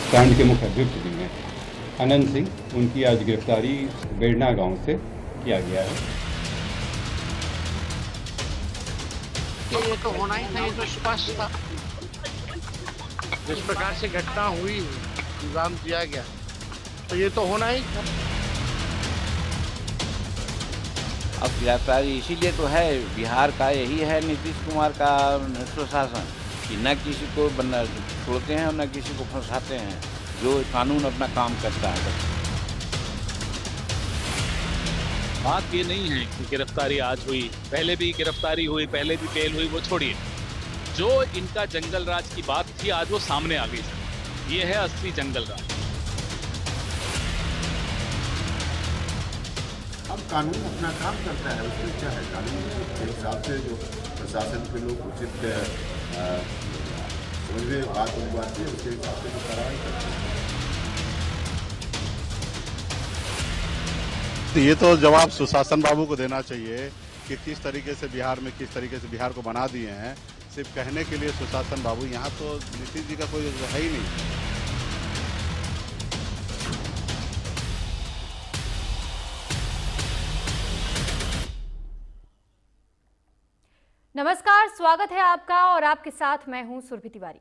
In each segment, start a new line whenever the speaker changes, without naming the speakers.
कांड के मुख्य अभियुक्त भी हैं अनंत सिंह, उनकी आज गिरफ्तारी बेड़ना गांव से किया गया है।
ये तो होना ही था, ये तो स्पष्ट था। जिस प्रकार से घटना हुई, इंतजाम दिया गया, तो ये तो होना ही था।
अब गिरफ्तारी इसीलिए तो है, बिहार का यही है नीतीश कुमार का सुशासन कि न किसी को बंदा छोड़ते हैं और न किसी को फंसाते हैं, जो कानून अपना काम करता है।
बात ये नहीं है कि गिरफ्तारी आज हुई, पहले भी गिरफ्तारी हुई, पहले भी बेल हुई, वो छोड़िए। जो इनका जंगल राज की बात थी आज वो सामने आ गई। ये है असली जंगल राज।
अब कानून अपना काम करता है, उसमें क्या है, कानून के हिसाब से जो प्रशासन के लोग उचित समझे बात उनकी है, उसके हिसाब से जो कार्रवाई करते हैं।
ये तो जवाब सुशासन बाबू को देना चाहिए कि किस तरीके से बिहार में, किस तरीके से बिहार को बना दिए हैं। सिर्फ कहने के लिए सुशासन बाबू, यहाँ तो नीतीश जी का कोई है ही नहीं।
नमस्कार, स्वागत है आपका और आपके साथ मैं हूं सुरभि तिवारी।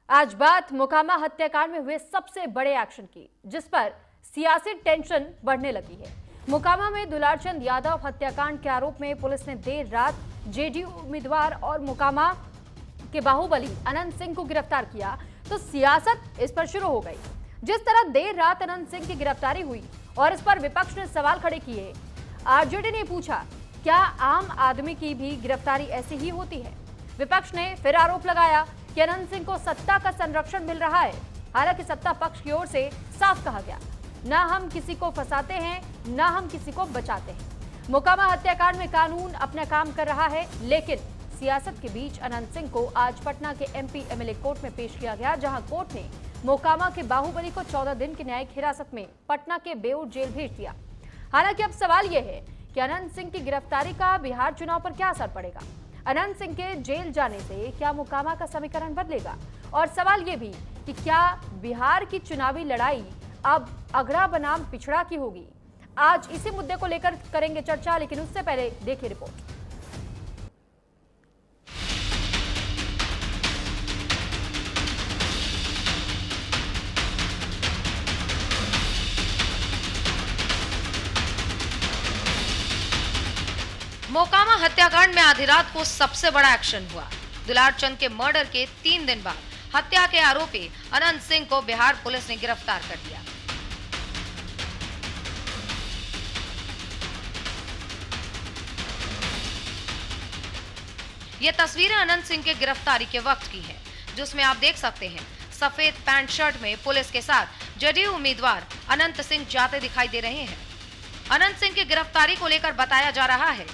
आज बात मोकामा हत्याकांड में हुए सबसे बड़े एक्शन की, जिस पर सियासी टेंशन बढ़ने लगी है। मोकामा में दुलारचंद यादव हत्याकांड के आरोप में पुलिस ने देर रात जेडीयू उम्मीदवार और मोकामा के बाहुबली अनंत सिंह को गिरफ्तार किया, तो सियासत इस पर शुरू हो गई। जिस तरह देर रात अनंत सिंह की गिरफ्तारी हुई और इस पर विपक्ष ने सवाल खड़े किए, आरजेडी ने पूछा क्या आम आदमी की भी गिरफ्तारी ऐसी ही होती है। विपक्ष ने फिर आरोप लगाया कि अनंत सिंह को सत्ता का संरक्षण मिल रहा है। हालांकि सत्ता पक्ष की ओर से साफ कहा गया, न हम किसी को फंसाते हैं, न हम किसी को बचाते हैं। मोकामा हत्याकांड में कानून अपना काम कर रहा है, लेकिन सियासत के बीच अनंत सिंह को आज पटना के एमपी एमएलए कोर्ट में पेश किया गया, जहां कोर्ट ने मोकामा के बाहुबली को 14 दिन की न्यायिक हिरासत में पटना के बेऊर जेल भेज दिया। हालांकि अब सवाल यह है कि अनंत सिंह की गिरफ्तारी का बिहार चुनाव पर क्या असर पड़ेगा। अनंत सिंह के जेल जाने से क्या मोकामा का समीकरण बदलेगा, और सवाल यह भी कि क्या बिहार की चुनावी लड़ाई अब अगड़ा बनाम पिछड़ा की होगी। आज इसी मुद्दे को लेकर करेंगे चर्चा, लेकिन उससे पहले देखिए रिपोर्ट।
मोकामा हत्याकांड में आधी रात को सबसे बड़ा एक्शन हुआ। दुलारचंद के मर्डर के 3 दिन बाद हत्या के आरोपी अनंत सिंह को बिहार पुलिस ने गिरफ्तार कर लिया। ये तस्वीरें अनंत सिंह के गिरफ्तारी के वक्त की है, जिसमें आप देख सकते हैं सफेद पैंट शर्ट में पुलिस के साथ जदयू उम्मीदवार अनंत सिंह जाते दिखाई दे रहे हैं। अनंत सिंह की गिरफ्तारी को लेकर बताया जा रहा है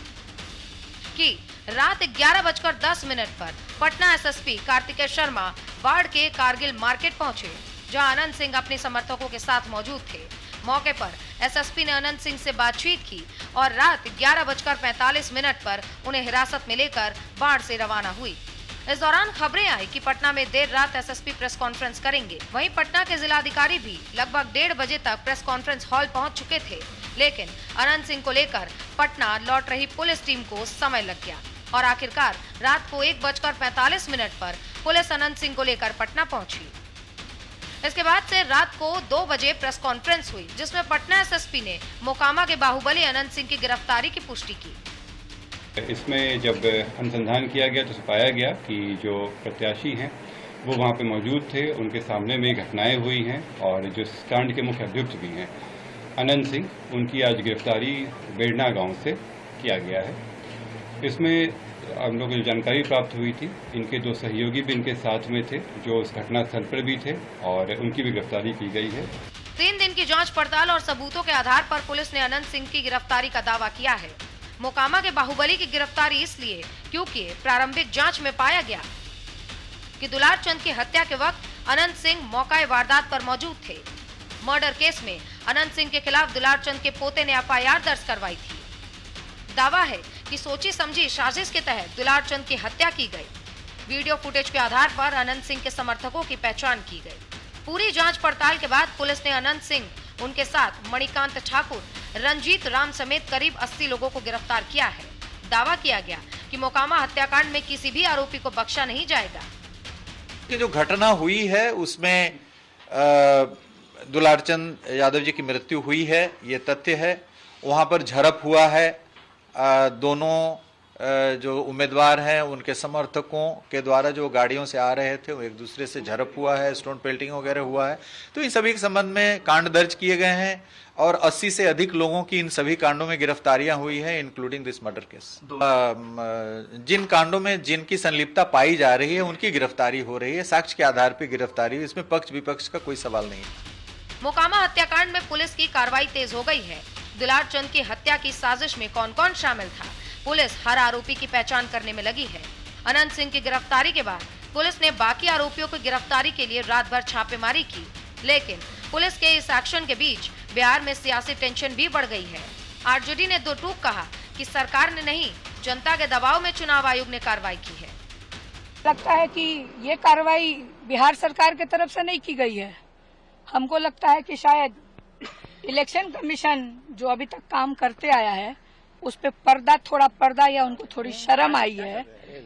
कि रात 11:10 पर पटना एसएसपी कार्तिकेय शर्मा बाढ़ के कारगिल मार्केट पहुंचे, जहां अनंत सिंह अपने समर्थकों के साथ मौजूद थे। मौके पर एसएसपी ने अनंत सिंह से बातचीत की और रात 11:45 पर उन्हें हिरासत में लेकर बाढ़ से रवाना हुई। इस दौरान खबरें आई कि पटना में देर रात एसएसपी प्रेस कॉन्फ्रेंस करेंगे। वहीं पटना के जिलाधिकारी भी लगभग 1:30 बजे तक प्रेस कॉन्फ्रेंस हॉल पहुंच चुके थे, लेकिन अनंत सिंह को लेकर पटना लौट रही पुलिस टीम को समय लग गया और आखिरकार रात को 1:45 पर पुलिस अनंत सिंह को लेकर पटना पहुंची। इसके बाद से रात को 2 बजे प्रेस कॉन्फ्रेंस हुई, जिसमें पटना एसएसपी ने मोकामा के बाहुबली अनंत सिंह की गिरफ्तारी की पुष्टि की।
इसमें जब अनुसंधान किया गया तो पाया गया कि जो प्रत्याशी हैं वो वहाँ पे मौजूद थे, उनके सामने में घटनाएं हुई हैं और जो कांड के मुख्य अभियुक्त भी हैं अनंत सिंह, उनकी आज गिरफ्तारी बेड़ना गांव से किया गया है। इसमें हम लोगों को जानकारी प्राप्त हुई थी, इनके 2 सहयोगी भी इनके साथ में थे जो उस घटनास्थल पर भी थे और उनकी भी गिरफ्तारी की गई है।
3 दिन की जांच पड़ताल और सबूतों के आधार पर पुलिस ने अनंत सिंह की गिरफ्तारी का दावा किया है। मोकामा के बाहुबली की गिरफ्तारी इसलिए क्योंकि प्रारंभिक जांच में पाया गया कि दुलारचंद की हत्या के वक्त अनंत सिंह मौका वारदात पर मौजूद थे। मर्डर केस में अनंत सिंह के खिलाफ दुलारचंद के पोते ने एफआईआर दर्ज करवाई थी। दावा है कि सोची समझी साजिश के तहत दुलारचंद की हत्या की गई। वीडियो फुटेज के आधार पर अनंत सिंह के समर्थकों की पहचान की गई। पूरी जांच पड़ताल के बाद पुलिस ने अनंत सिंह, उनके साथ मणिकांत ठाकुर, रंजीत राम समेत करीब 80 लोगों को गिरफ्तार किया है। दावा किया गया कि मोकामा हत्याकांड में किसी भी आरोपी को बख्शा नहीं जाएगा।
कि जो घटना हुई है उसमें दुलारचंद यादव जी की मृत्यु हुई है, ये तथ्य है। वहाँ पर झड़प हुआ है, दोनों जो उम्मीदवार हैं उनके समर्थकों के द्वारा जो गाड़ियों से आ रहे थे वो एक दूसरे से झड़प हुआ है, स्टोन पेल्टिंग वगैरह हुआ है। तो इन सभी के संबंध में कांड दर्ज किए गए हैं और 80 से अधिक लोगों की इन सभी कांडों में गिरफ्तारियां हुई हैं, इंक्लूडिंग दिस मर्डर केस। जिन कांडों में जिनकी संलिप्तता पाई जा रही है उनकी गिरफ्तारी हो रही है, साक्ष्य के आधार पर गिरफ्तारी, इसमें पक्ष विपक्ष का कोई सवाल नहीं है।
मोकामा हत्याकांड में पुलिस की कार्रवाई तेज हो गई है। दुलारचंद की हत्या की साजिश में कौन कौन शामिल था, पुलिस हर आरोपी की पहचान करने में लगी है। अनंत सिंह की गिरफ्तारी के बाद पुलिस ने बाकी आरोपियों की गिरफ्तारी के लिए रात भर छापेमारी की, लेकिन पुलिस के इस एक्शन के बीच बिहार में सियासी टेंशन भी बढ़ गई है। आरजेडी ने दो टूक कहा कि सरकार ने नहीं, जनता के दबाव में चुनाव आयोग ने कार्रवाई की है।
लगता है कि ये कार्रवाई बिहार सरकार की तरफ से नहीं की गई है। हमको लगता है कि शायद इलेक्शन कमीशन जो अभी तक काम करते आया है उस पे थोड़ा पर्दा या उनको थोड़ी शर्म आई है,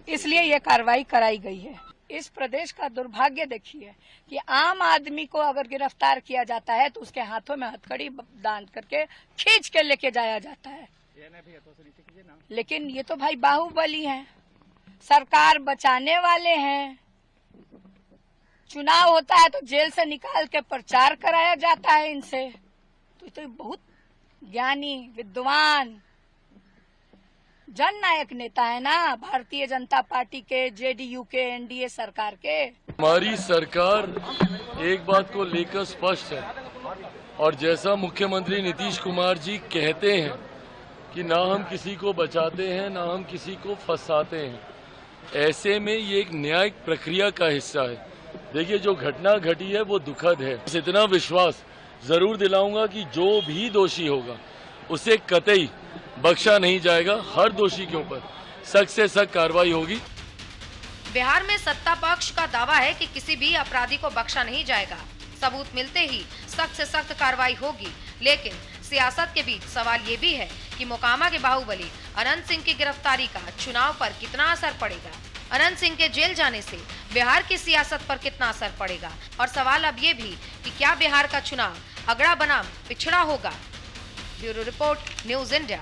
इसलिए ये कार्रवाई कराई गई है। इस प्रदेश का दुर्भाग्य देखिए कि आम आदमी को अगर गिरफ्तार किया जाता है तो उसके हाथों में हथकड़ी बांध करके खींच के लेके जाया जाता है। लेकिन ये तो भाई बाहुबली हैं, सरकार बचाने वाले हैं। चुनाव होता है तो जेल से निकाल के प्रचार कराया जाता है इनसे। तो बहुत ज्ञानी, विद्वान, जननायक नेता है ना भारतीय जनता पार्टी के, जेडीयू के, एनडीए सरकार के।
हमारी सरकार एक बात को लेकर स्पष्ट है और जैसा मुख्यमंत्री नीतीश कुमार जी कहते हैं कि ना हम किसी को बचाते हैं ना हम किसी को फंसाते हैं, ऐसे में ये एक न्यायिक प्रक्रिया का हिस्सा है। देखिए जो घटना घटी है वो दुखद है। इतना विश्वास जरूर दिलाऊंगा कि जो भी दोषी होगा उसे कतई बख्शा नहीं जाएगा। हर दोषी के ऊपर सख्त से सख्त कार्रवाई होगी।
बिहार में सत्ता पक्ष का दावा है कि किसी भी अपराधी को बख्शा नहीं जाएगा, सबूत मिलते ही सख्त से सख्त कार्रवाई होगी। लेकिन सियासत के बीच सवाल ये भी है कि मोकामा के बाहुबली अनंत सिंह की गिरफ्तारी का चुनाव पर कितना असर पड़ेगा। अनंत सिंह के जेल जाने से बिहार की सियासत पर कितना असर पड़ेगा। और सवाल अब ये भी कि क्या बिहार का चुनाव अगड़ा बनाम पिछड़ा होगा। Bureau report, news India.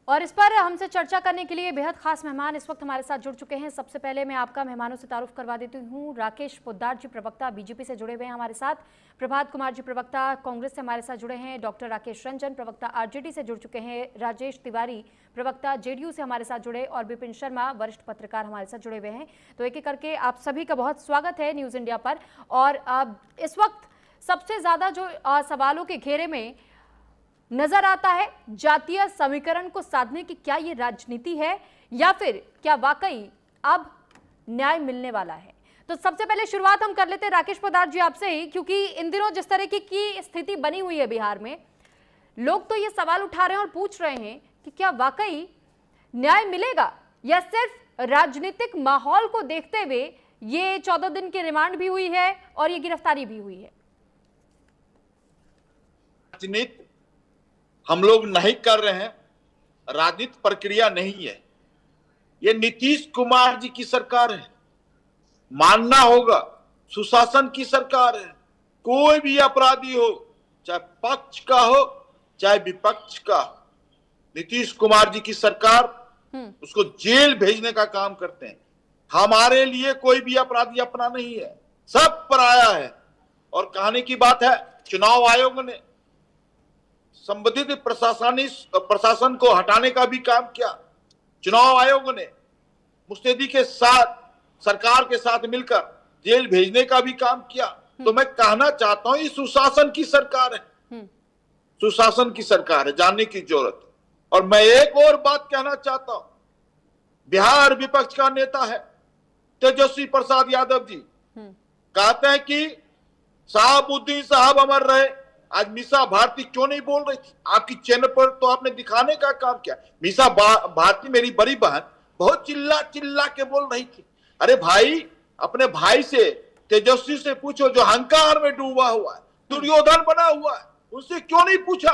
और इस पर हमसे चर्चा करने के लिए बेहद खास मेहमान इस वक्त हमारे साथ जुड़ चुके हैं। सबसे पहले मैं आपका मेहमानों से तारुफ करवा देती हूँ। राकेश पोद्दार जी प्रवक्ता बीजेपी से जुड़े हुए हैं हमारे साथ, प्रभात कुमार जी प्रवक्ता कांग्रेस से हमारे साथ जुड़े हैं, डॉक्टर राकेश रंजन प्रवक्ता आरजेडी से जुड़ चुके हैं, राजेश तिवारी प्रवक्ता जेडीयू से हमारे साथ जुड़े और विपिन शर्मा वरिष्ठ पत्रकार हमारे साथ जुड़े हुए हैं। तो एक एक करके आप सभी का बहुत स्वागत है न्यूज़ इंडिया पर। और इस वक्त सबसे ज़्यादा जो सवालों के घेरे में नजर आता है, जातीय समीकरण को साधने की क्या ये राजनीति है या फिर क्या वाकई अब न्याय मिलने वाला है। तो सबसे पहले शुरुआत हम कर लेते हैं राकेश पोद्दार जी आपसे ही, क्योंकि इन दिनों जिस तरह की स्थिति बनी हुई है बिहार में, लोग तो ये सवाल उठा रहे हैं और पूछ रहे हैं कि क्या वाकई न्याय मिलेगा या सिर्फ राजनीतिक माहौल को देखते हुए ये 14 दिन की रिमांड भी हुई है और ये गिरफ्तारी भी हुई है।
राजनीति हम लोग नहीं कर रहे हैं, राजनीतिक प्रक्रिया नहीं है। ये नीतीश कुमार जी की सरकार है, मानना होगा, सुशासन की सरकार है। कोई भी अपराधी हो, चाहे पक्ष का हो चाहे विपक्ष का, नीतीश कुमार जी की सरकार उसको जेल भेजने का काम करते हैं। हमारे लिए कोई भी अपराधी अपना नहीं है, सब पराया है। और कहने की बात है, चुनाव आयोग ने संबंधित प्रशासन को हटाने का भी काम किया। चुनाव आयोग ने मुस्तैदी के साथ, सरकार के साथ मिलकर जेल भेजने का भी काम किया। तो मैं कहना चाहता हूं, ये सुशासन की सरकार है, सुशासन की सरकार है, जानने की जरूरत है। और मैं एक और बात कहना चाहता हूं, बिहार विपक्ष का नेता है तेजस्वी प्रसाद यादव जी, कहते हैं कि शहाबुद्दीन साहब अमर रहे। आज मीसा भारती क्यों नहीं बोल रही थी? आपकी चैनल पर तो आपने दिखाने का काम किया। मीसा भारती मेरी बड़ी बहन, बहुत चिल्ला चिल्ला के बोल रही थी। अरे भाई, अपने भाई से, तेजस्वी से पूछो जो अहंकार में डूबा हुआ है, दुर्योधन बना हुआ है, उससे क्यों नहीं पूछा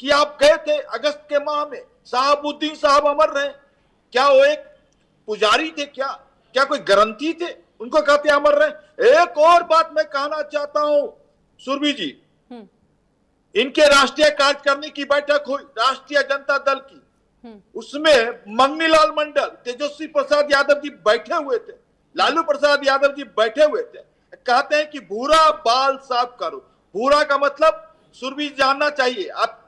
कि आप गए थे अगस्त के माह में, शहाबुद्दीन साहब अमर रहे, क्या वो एक पुजारी थे? क्या कोई गारंटी थे? उनको कहते अमर रहे। एक और बात मैं कहना चाहता हूं सुरभि जी, इनके राष्ट्रीय कार्यकारिणी की बैठक हुई राष्ट्रीय जनता दल की, उसमें मंगनीलाल मंडल, तेजस्वी प्रसाद यादव जी बैठे हुए थे, लालू प्रसाद यादव जी बैठे हुए थे। कहते हैं कि भूरा बाल साफ करो। भूरा का मतलब सुरभि जानना चाहिए, आप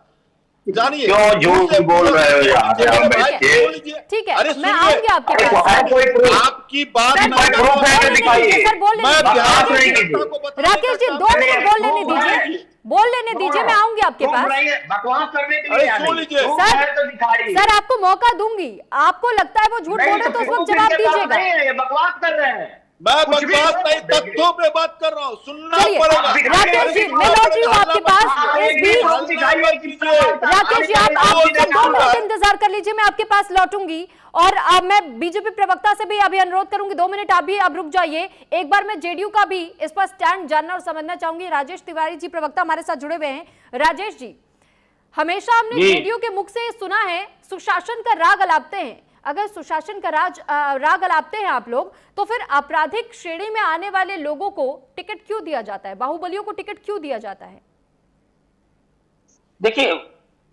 जानिए
क्यों झूठ बोल रहे हो यार?
ठीक है,
अरे
मैं आऊंगी आपके पास।
आपकी बात
सर बोल राकेश जी 2 मिनट बोल लेने दीजिए, मैं आऊंगी आपके पास।
बकवास करने के लिए
सर आपको मौका दूंगी, आपको लगता है वो झूठ बोल रहे तो उस वक्त जवाब दीजिएगा।
बकवास कर रहे हैं,
मैं बकवास नहीं, तथ्यों पे बात कर रहा हूँ, सुनना पड़ेगा।
राकेश जी मैं लौट रही हूँ आपके पास। राकेश जी आप 2 मिनट इंतजार कर लीजिए, मैं आपके पास लौटूंगी। और अब मैं बीजेपी प्रवक्ता से भी अभी अनुरोध करूंगी, 2 मिनट आप भी अब रुक जाइए। एक बार मैं जेडीयू का भी इस पर स्टैंड जानना और समझना चाहूंगी। राजेश तिवारी जी प्रवक्ता हमारे साथ जुड़े हुए हैं। राजेश जी, हमेशा हमने जेडीयू के मुख से सुना है सुशासन का राग अलापते हैं। अगर सुशासन का राग अलापते हैं आप लोग, तो फिर आपराधिक श्रेणी में आने वाले लोगों को टिकट क्यों दिया जाता है? बाहुबलियों को टिकट क्यों दिया जाता है?
देखिए,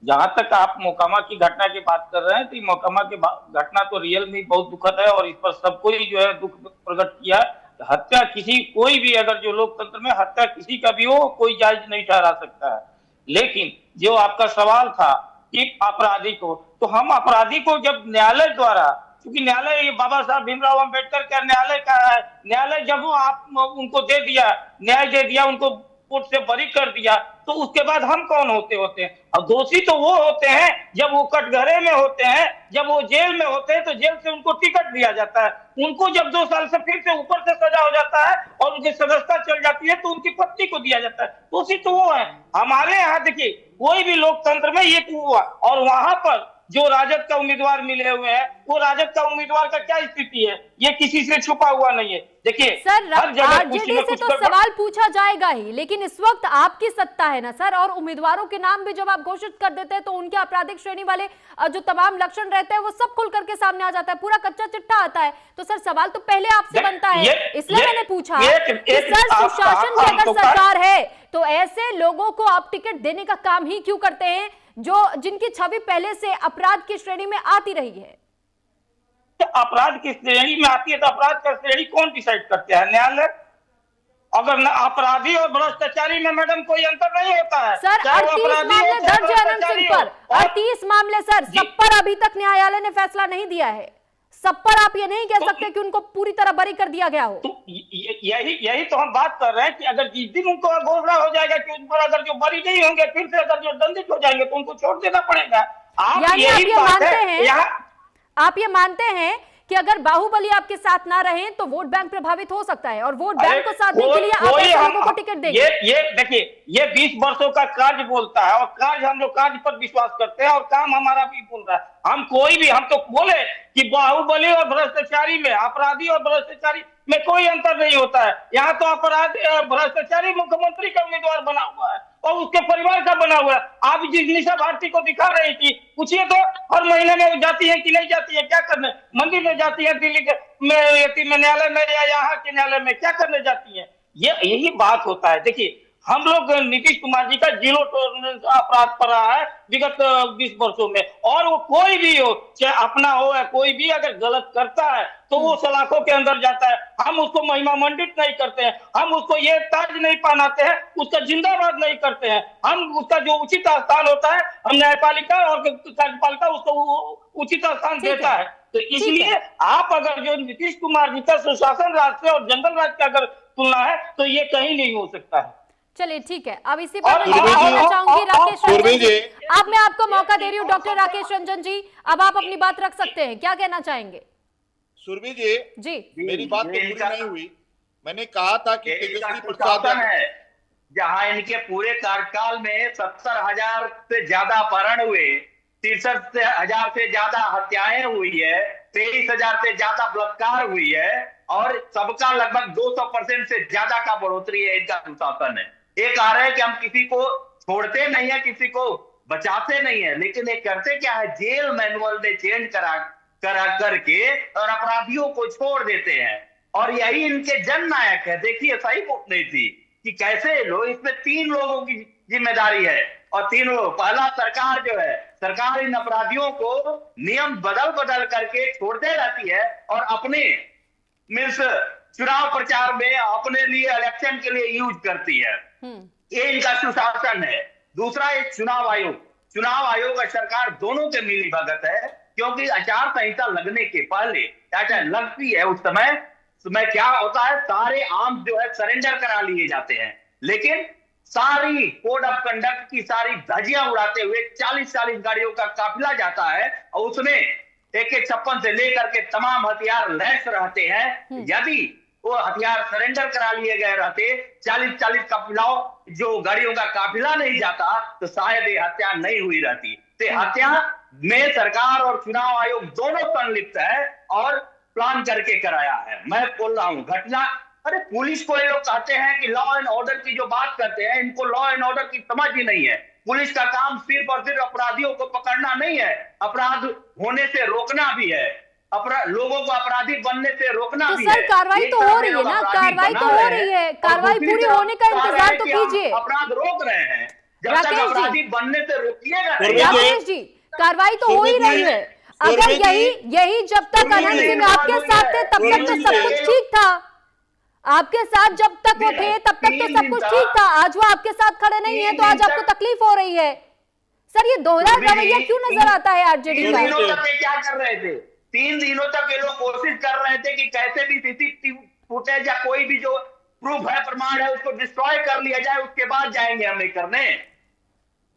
जहां तक आप मोकामा की घटना की बात कर रहे हैं, तो मोकामा की घटना तो रियल में बहुत दुखद है और इस पर सबको ही जो है दुख प्रकट किया। हत्या किसी, कोई भी अगर जो लोकतंत्र में हत्या किसी का भी हो, कोई जायज नहीं ठहरा सकता है। लेकिन जो आपका सवाल था कि अपराधी को, तो हम अपराधी को जब न्यायालय द्वारा, क्योंकि न्यायालय ये बाबा साहब भीमराव अंबेडकर का न्यायालय का है, न्यायालय जब वो आप उनको दे दिया, न्याय दे दिया, उनको कोर्ट से बरी कर दिया, तो उसके बाद हम कौन होते हैं? अब दोषी तो वो होते हैं जब वो कटघरे में होते हैं, जब वो जेल में होते हैं, तो जेल से उनको टिकट दिया जाता है। उनको जब 2 साल से फिर से ऊपर से सजा हो जाता है और उनकी सदस्यता चल जाती है, तो उनकी पत्नी को दिया जाता है। दोषी तो वो है। हमारे यहाँ देखिए, कोई भी लोकतंत्र में ये हुआ, और वहां पर जो राजद का उम्मीदवार मिले हुए हैं, वो राजद का उम्मीदवार का क्या स्थिति है, ये किसी से छुपा हुआ नहीं है। देखिए
सर, आरजेडी से तो सवाल पूछा जाएगा ही, लेकिन इस वक्त आपकी सत्ता है ना सर, और उम्मीदवारों के नाम भी जब आप घोषित कर देते हैं तो उनके आपराधिक श्रेणी वाले जो तमाम लक्षण रहते हैं वो सब खुल करके सामने आ जाता है, पूरा कच्चा चिट्ठा आता है। तो सर सवाल तो पहले आपसे बनता है, इसलिए मैंने पूछा कि सर सुशासन की अगर सरकार है तो ऐसे लोगों को आप टिकट देने का काम ही क्यों करते हैं जिनकी छवि पहले से अपराध की श्रेणी में आती रही है?
अपराध की श्रेणी में आती है तो अपराध का श्रेणी कौन डिसाइड करते हैं? न्यायालय। अगर अपराधी और भ्रष्टाचारी में मैडम कोई अंतर नहीं होता है
सर। 38 मामले दर्ज है अनंत सिंह पर, 38 मामले सर, सब पर अभी तक न्यायालय ने फैसला नहीं दिया है। सब पर आप ये नहीं कह सकते कि उनको पूरी तरह बरी कर दिया गया हो।
तो यही तो हम बात कर रहे हैं कि अगर जिस दिन उनको घोषणा हो जाएगा कि उन पर अगर जो बरी नहीं होंगे, फिर से अगर जो दंडित हो जाएंगे, तो उनको छोड़ देना पड़ेगा। आप
ये मानते हैं कि अगर बाहुबली आपके साथ ना रहे तो वोट बैंक प्रभावित हो सकता है, और वोट बैंक को साथ देने के लिए आप ऐसे लोगों को टिकट देंगे?
ये देखिए, ये 20 वर्षों का कार्य बोलता है, और कार्य हम लोग कार्य पर विश्वास करते हैं, और काम हमारा भी बोल रहा है। हम तो बोले कि बाहुबली और भ्रष्टाचारी में, अपराधी और भ्रष्टाचारी में कोई अंतर नहीं होता है। यहाँ तो अपराधी भ्रष्टाचारी मुख्यमंत्री का उम्मीदवार बना हुआ है और उसके परिवार का बना हुआ है। आप जिस निशा भारती को दिखा रही थी, पूछिए तो हर महीने में जाती है कि नहीं जाती है, क्या करने? मंदिर में जाती है, दिल्ली में न्यायालय में, या यहाँ के न्यायालय में क्या करने जाती है? यही बात होता है। देखिए, हम लोग नीतीश कुमार जी का 0 टॉलरेंस अपराध पर रहा है विगत 20 वर्षों में, और वो कोई भी हो, चाहे अपना हो या कोई भी, अगर गलत करता है तो वो सलाखों के अंदर जाता है। हम उसको महिमा मंडित नहीं करते हैं, हम उसको ये ताज नहीं पहनाते हैं, उसका जिंदाबाद नहीं करते हैं। हम उसका जो उचित स्थान होता है, हम न्यायपालिका और कार्यपालिका उसको उचित स्थान देता है। तो इसलिए आप अगर जो नीतीश कुमार जी का सुशासन राज से और जंगल राज का अगर तुलना है, तो ये कहीं नहीं हो सकता है।
चलिए ठीक है, अब इसी पर मैं बोलना चाहूंगी राकेश रंजन जी। अब मैं आपको मौका दे रही हूँ डॉक्टर राकेश रंजन जी, अब आप अपनी बात रख सकते हैं, क्या कहना चाहेंगे?
सुरभि जी, मेरी बात तो पूरी नहीं हुई। मैंने कहा था कि तेजस्वी प्रसाद
है जहां इनके पूरे कार्यकाल में 70,000 से ज्यादा अपहरण हुए, 63,000 से ज्यादा हत्याएं हुई है, 23,000 से ज्यादा बलात्कार हुई है और सबका लगभग 200% से ज्यादा का बढ़ोतरी है। इनका सुशासन है। ये कह रहे हैं कि हम किसी को छोड़ते नहीं है, किसी को बचाते नहीं है, लेकिन ये करते क्या है, जेल मैनुअल में चेंज करा करके और अपराधियों को छोड़ देते हैं। और यही इनके जननायक है। देखिए सही बात नहीं थी कि कैसे लोग, इसमें 3 लोगों की जिम्मेदारी है और 3 लोग, पहला सरकार जो है, सरकार इन अपराधियों को नियम बदल करके छोड़ते रहती है और अपने मीन्स चुनाव प्रचार में अपने लिए इलेक्शन के लिए यूज करती है। ये इनका सुशासन है। दूसरा एक चुनाव आयोग और सरकार दोनों के मिली भगत है, क्योंकि आचार संहिता लगने के पहले क्या लगती है उस समय क्या होता है, सारे आर्म्स जो है सरेंडर करा लिए जाते हैं, लेकिन सारी कोड ऑफ कंडक्ट की सारी धज्जियां उड़ाते हुए 40 गाड़ियों का काफिला जाता है और उसमें AK-56 से लेकर के तमाम हथियार लैस रहते हैं। यदि वो हथियार सरेंडर करा लिए गए रहते, 40 काफिलाओं जो गाड़ियों का काफिला नहीं जाता, तो शायद ये हत्या नहीं हुई रहती। तो हत्या में सरकार और चुनाव आयोग दोनों संलिप्त है और प्लान करके कराया है। मैं बोल रहा हूं घटना, अरे पुलिस को ये लोग कहते हैं कि लॉ एंड ऑर्डर की जो बात करते हैं, इनको लॉ एंड ऑर्डर की समझ ही नहीं है। पुलिस का काम सिर्फ और सिर्फ अपराधियों को पकड़ना नहीं है, अपराध होने से रोकना भी है, लोगों को अपराधी बनने से रोकना भी है।
सर कार्रवाई तो हो रही है ना, कार्रवाई तो हो रही है, कार्रवाई पूरी होने का इंतजार तो कीजिए।
अपराध रोक रहे हैं, जब तक अपराधी बनने से रोकिएगा।
राकेश जी कार्रवाई तो हो ही रही है। अगर यही जब तक अनंत सिंह आपके साथ थे तब तक तो सब कुछ ठीक था, आपके साथ जब तक वो थे तब तक तो सब कुछ ठीक था। आज वो आपके साथ खड़े नहीं है तो आज आपको तकलीफ हो रही है। सर ये दोहरा रवैया क्यों नजर आता है आरजेडी का?
3 दिनों तक क्या कर रहे थे? 3 दिनों तक ये लोग कोशिश कर रहे थे कि कैसे भी सीसीटीवी फुटेज या कोई भी जो प्रूफ है, प्रमाण है, उसको डिस्ट्रॉय कर लिया जाए, उसके बाद जाएंगे हम करने।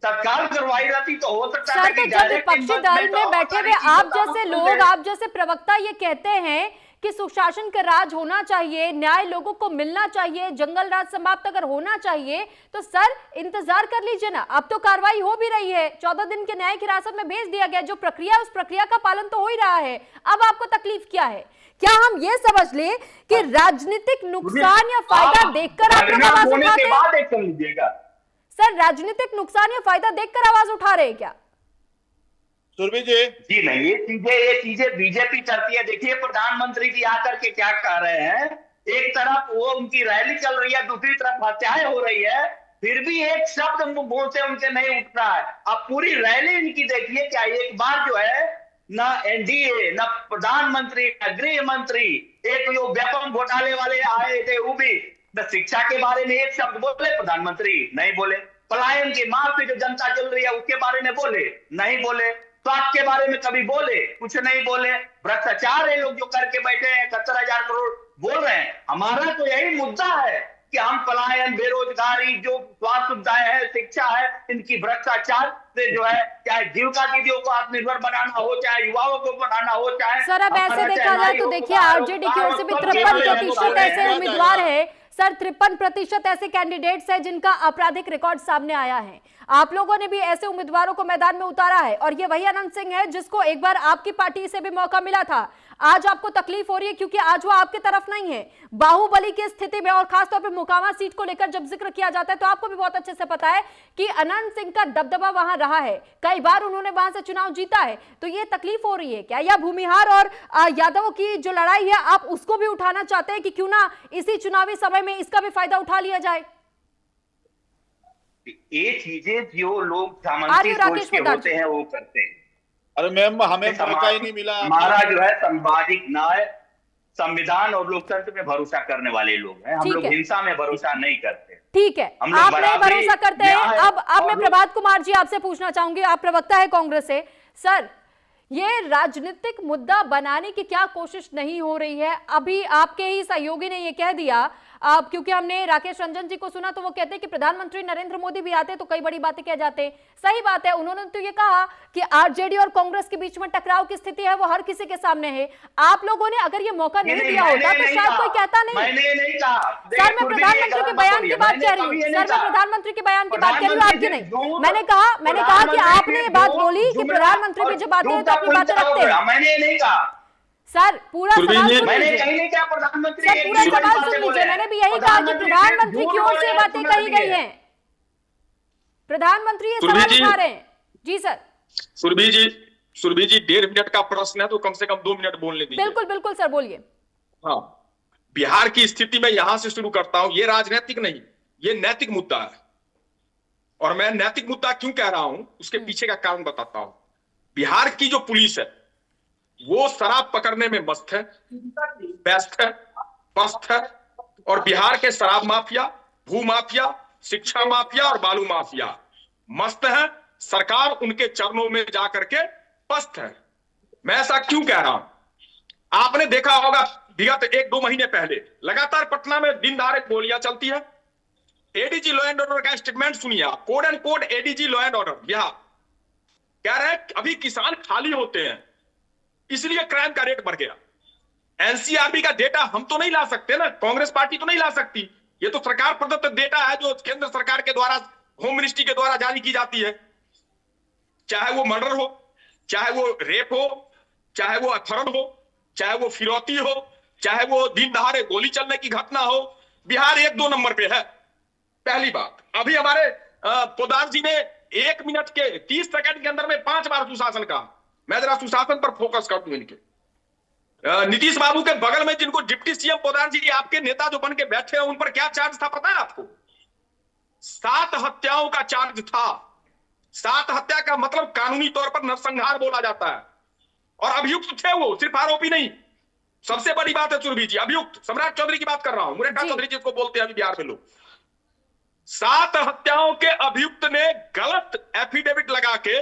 तत्काल करवाई रहती तो हो सकता है कि
जब विपक्षी दल में बैठे हुए आप जैसे लोग, आप जैसे प्रवक्ता ये कहते हैं कि सुशासन का राज होना चाहिए, न्याय लोगों को मिलना चाहिए, जंगल राज समाप्त अगर होना चाहिए, तो सर इंतजार कर लीजिए ना। अब तो कार्रवाई हो भी रही है, 14 दिन के न्यायिक हिरासत में भेज दिया गया, जो प्रक्रिया है उस प्रक्रिया का पालन तो हो ही रहा है। अब आपको तकलीफ क्या है? क्या हम ये समझ ले कि राजनीतिक नुकसान या फायदा देखकर आप लोग आवाज उठाते हैं? सर राजनीतिक नुकसान या फायदा देखकर आवाज उठा रहे हैं क्या?
सुरभि
जी नहीं, ये चीजें बीजेपी करती है। देखिए प्रधानमंत्री जी आकर के क्या कह रहे हैं, एक तरफ वो उनकी रैली चल रही है, दूसरी तरफ हत्याएं हो रही है, फिर भी एक शब्द मुंह से उनके नहीं उठ रहा है। अब पूरी रैली इनकी देखिए, क्या एक बार जो है न एनडीए, न प्रधानमंत्री, न गृह मंत्री, एक जो व्यापम घोटाले वाले आए थे वो भी, न शिक्षा के बारे में एक शब्द बोले प्रधानमंत्री, नहीं बोले। पलायन की मार से जो जनता चल रही है उसके बारे में बोले, नहीं बोले। स्वास्थ्य के बारे में कभी बोले, कुछ नहीं बोले। भ्रष्टाचार है लोग जो करके बैठे हैं, 71,000 करोड़ बोल रहे हैं। हमारा तो यही मुद्दा है कि हम पलायन, बेरोजगारी, जो स्वास्थ्य सुविधाएं है, शिक्षा है, इनकी भ्रष्टाचार से जो है, चाहे जीविका दीदियों को आत्मनिर्भर बनाना हो, चाहे युवाओं को बनाना हो, चाहे
सर अब ऐसे देखा जाए तो देखिए आरजेडी की ओर से भी 53% ऐसे उम्मीदवार है सर, 53% ऐसे कैंडिडेट्स हैं जिनका आपराधिक रिकॉर्ड सामने आया है। आप लोगों ने भी ऐसे उम्मीदवारों को मैदान में उतारा है और ये वही अनंत सिंह है जिसको एक बार आपकी पार्टी से भी मौका मिला था। आज आपको तकलीफ हो रही है क्योंकि आज वो आपके तरफ नहीं है। बाहुबली की स्थिति में और खासतौर पर मोकामा सीट को लेकर जब जिक्र किया जाता है तो आपको भी बहुत अच्छे से पता है कि अनंत सिंह का दबदबा वहां रहा है, कई बार उन्होंने वहां से चुनाव जीता है। तो ये तकलीफ हो रही है क्या, या भूमिहार और यादवों की जो लड़ाई है आप उसको भी उठाना चाहते हैं कि क्यों ना इसी चुनावी समय में इसका भी फायदा उठा लिया जाए?
ये चीजें जो लोग सामंती सोच के होते हैं वो करते हैं।
अरे मैम हमें मौका ही नहीं मिला।
हमारा जो है संवादिक न्याय, संविधान और लोकतंत्र में भरोसा करने वाले लोग हैं। हम लोग हिंसा में भरोसा नहीं करते।
ठीक है, आप नहीं भरोसा करते हैं। अब मैं प्रभात कुमार जी आपसे पूछना चाहूंगी, आप प्रवक्ता है कांग्रेस से। सर ये राजनीतिक मुद्दा बनाने की क्या कोशिश नहीं हो रही है? अभी आपके ही सहयोगी ने ये कह दिया, क्योंकि हमने राकेश रंजन जी को सुना तो वो कहते हैं कि प्रधानमंत्री नरेंद्र मोदी भी आते तो कई बड़ी बातें कह जाते। सही बात है, उन्होंने तो ये कहा कि आरजेडी और कांग्रेस के बीच में टकराव की स्थिति है वो हर किसी के सामने है। आप लोगों ने अगर ये मौका नहीं दिया होता तो शायद कोई कहता नहीं।
मैंने नहीं कहा।
सर मैं प्रधानमंत्री के बयान की बात कह रही हूँ, सर मैं प्रधानमंत्री के बयान की बात कह रही हूँ, आपकी नहीं। मैंने कहा कि आपने ये बात बोली कि प्रधानमंत्री भी जब आते हैं तो अपनी बातें रखते हैं।
मैंने नहीं कहा
सर, पूरा सवाल सुन
मैंने
लीजिए।
कहीं नहीं कहा प्रधानमंत्री
सर पूरा सवाल सुन लीजिए, मैंने भी यही कहा कि प्रधानमंत्री की ओर से बातें कही गई हैं। प्रधानमंत्री ये सवाल उठा रहे हैं। जी सर।
सुरभि जी 1.5 मिनट का प्रश्न है तो कम से कम 2 मिनट बोलने दीजिए।
बिल्कुल बिल्कुल सर, बोलिए।
हाँ, बिहार की स्थिति में यहां से शुरू करता हूं। ये राजनीतिक नहीं, ये नैतिक मुद्दा है। और मैं नैतिक मुद्दा क्यों कह रहा हूं उसके पीछे का कारण बताता हूं। बिहार की जो पुलिस है वो शराब पकड़ने में मस्त है, व्यस्त है, पस्त है। और बिहार के शराब माफिया, भू माफिया, शिक्षा माफिया और बालू माफिया मस्त है। सरकार उनके चरणों में जाकर के पस्त है। मैं ऐसा क्यों कह रहा हूं? आपने देखा होगा विगत 1-2 महीने पहले लगातार पटना में दिन दहाड़े गोलियां चलती है। एडीजी लॉ एंड ऑर्डर का स्टेटमेंट सुनिए आप, code and code ADG law and order Bihar कह रहे हैं अभी किसान खाली होते हैं इसलिए क्राइम का रेट बढ़ गया। एनसीआरबी का डेटा हम तो नहीं ला सकते ना, कांग्रेस पार्टी तो नहीं ला सकती। ये तो सरकार प्रदत्त डेटा है जो केंद्र सरकार के द्वारा, होम मिनिस्ट्री के द्वारा जारी की जाती है। चाहे वो मर्डर हो, चाहे वो रेप हो, चाहे वो अपहरण हो, चाहे वो फिरौती हो, चाहे वो दिन दहाड़े गोली चलने की घटना हो, बिहार 1-2 नंबर पे है। पहली बात, अभी हमारे पोदार जी ने 1 मिनट के 30 सेकंड के अंदर में 5 बार सुशासन कहा। मैं जरा सुशासन पर फोकस कर दूं। इनके नीतीश बाबू के बगल में जिनको डिप्टी सीएम पोदार जी आपके नेता जो बन के बैठे हैं उन पर क्या चार्ज था पता है आपको? 7 हत्याओं का चार्ज था। 7 हत्या का मतलब कानूनी तौर पर नरसंहार बोला जाता है। और अभियुक्त थे वो, सिर्फ आरोपी नहीं। सबसे बड़ी बात है सुरभि जी, अभियुक्त सम्राट चौधरी की बात कर रहा हूं, मुरेठा चौधरी जिसको बोलते हैं अभी बिहार में लोग। 7 हत्याओं के अभियुक्त ने गलत एफिडेविट लगा के,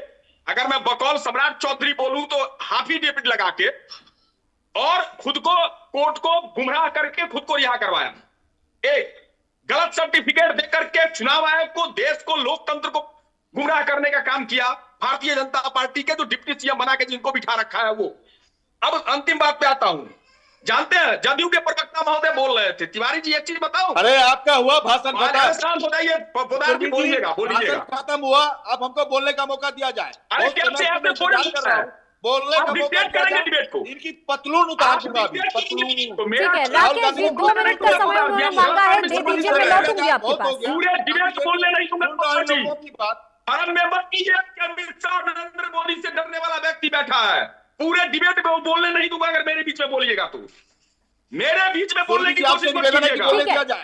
अगर मैं बकौल सम्राट चौधरी बोलूं तो हाफी डेविड लगा के, और खुद को कोर्ट को गुमराह करके खुद को रिहा करवाया। एक गलत सर्टिफिकेट देकर के चुनाव आयोग को, देश को, लोकतंत्र को गुमराह करने का काम किया भारतीय जनता पार्टी के जो डिप्टी सीएम बना के जिनको बिठा रखा है वो। अब अंतिम बात पे आता हूं। जानते हैं जदयू के प्रवक्ता महोदय बोल रहे थे, तिवारी जी एक चीज बताओ।
अरे आपका हुआ भाषण खत्म,
शांत हो जाइए, पोदार जी बोलिएगा।
भाषण खत्म हुआ, अब हमको बोलने का मौका दिया जाए।
अरे कैसे आपने थोड़ी
बोलने का मौका दिया जाए। इनकी पतलून उतार दूंगा अभी, पतलून।
ठीक है राकेश जी, 2 मिनट का समय उन्होंने मांगा है, दे दीजिए, मैं लौटूंगी आपके पास।
पूरे डिबेट बोलने नहीं दूंगा। भरम में मत कीजिए कि अमित शाह नरेंद्र मोदी से डरने वाला व्यक्ति बैठा है। पूरे डिबेट में वो बोलने नहीं दूंगा अगर मेरे बीच में बोलिएगा तो। मेरे बीच में बोलने की कोशिश मत कीजिएगा।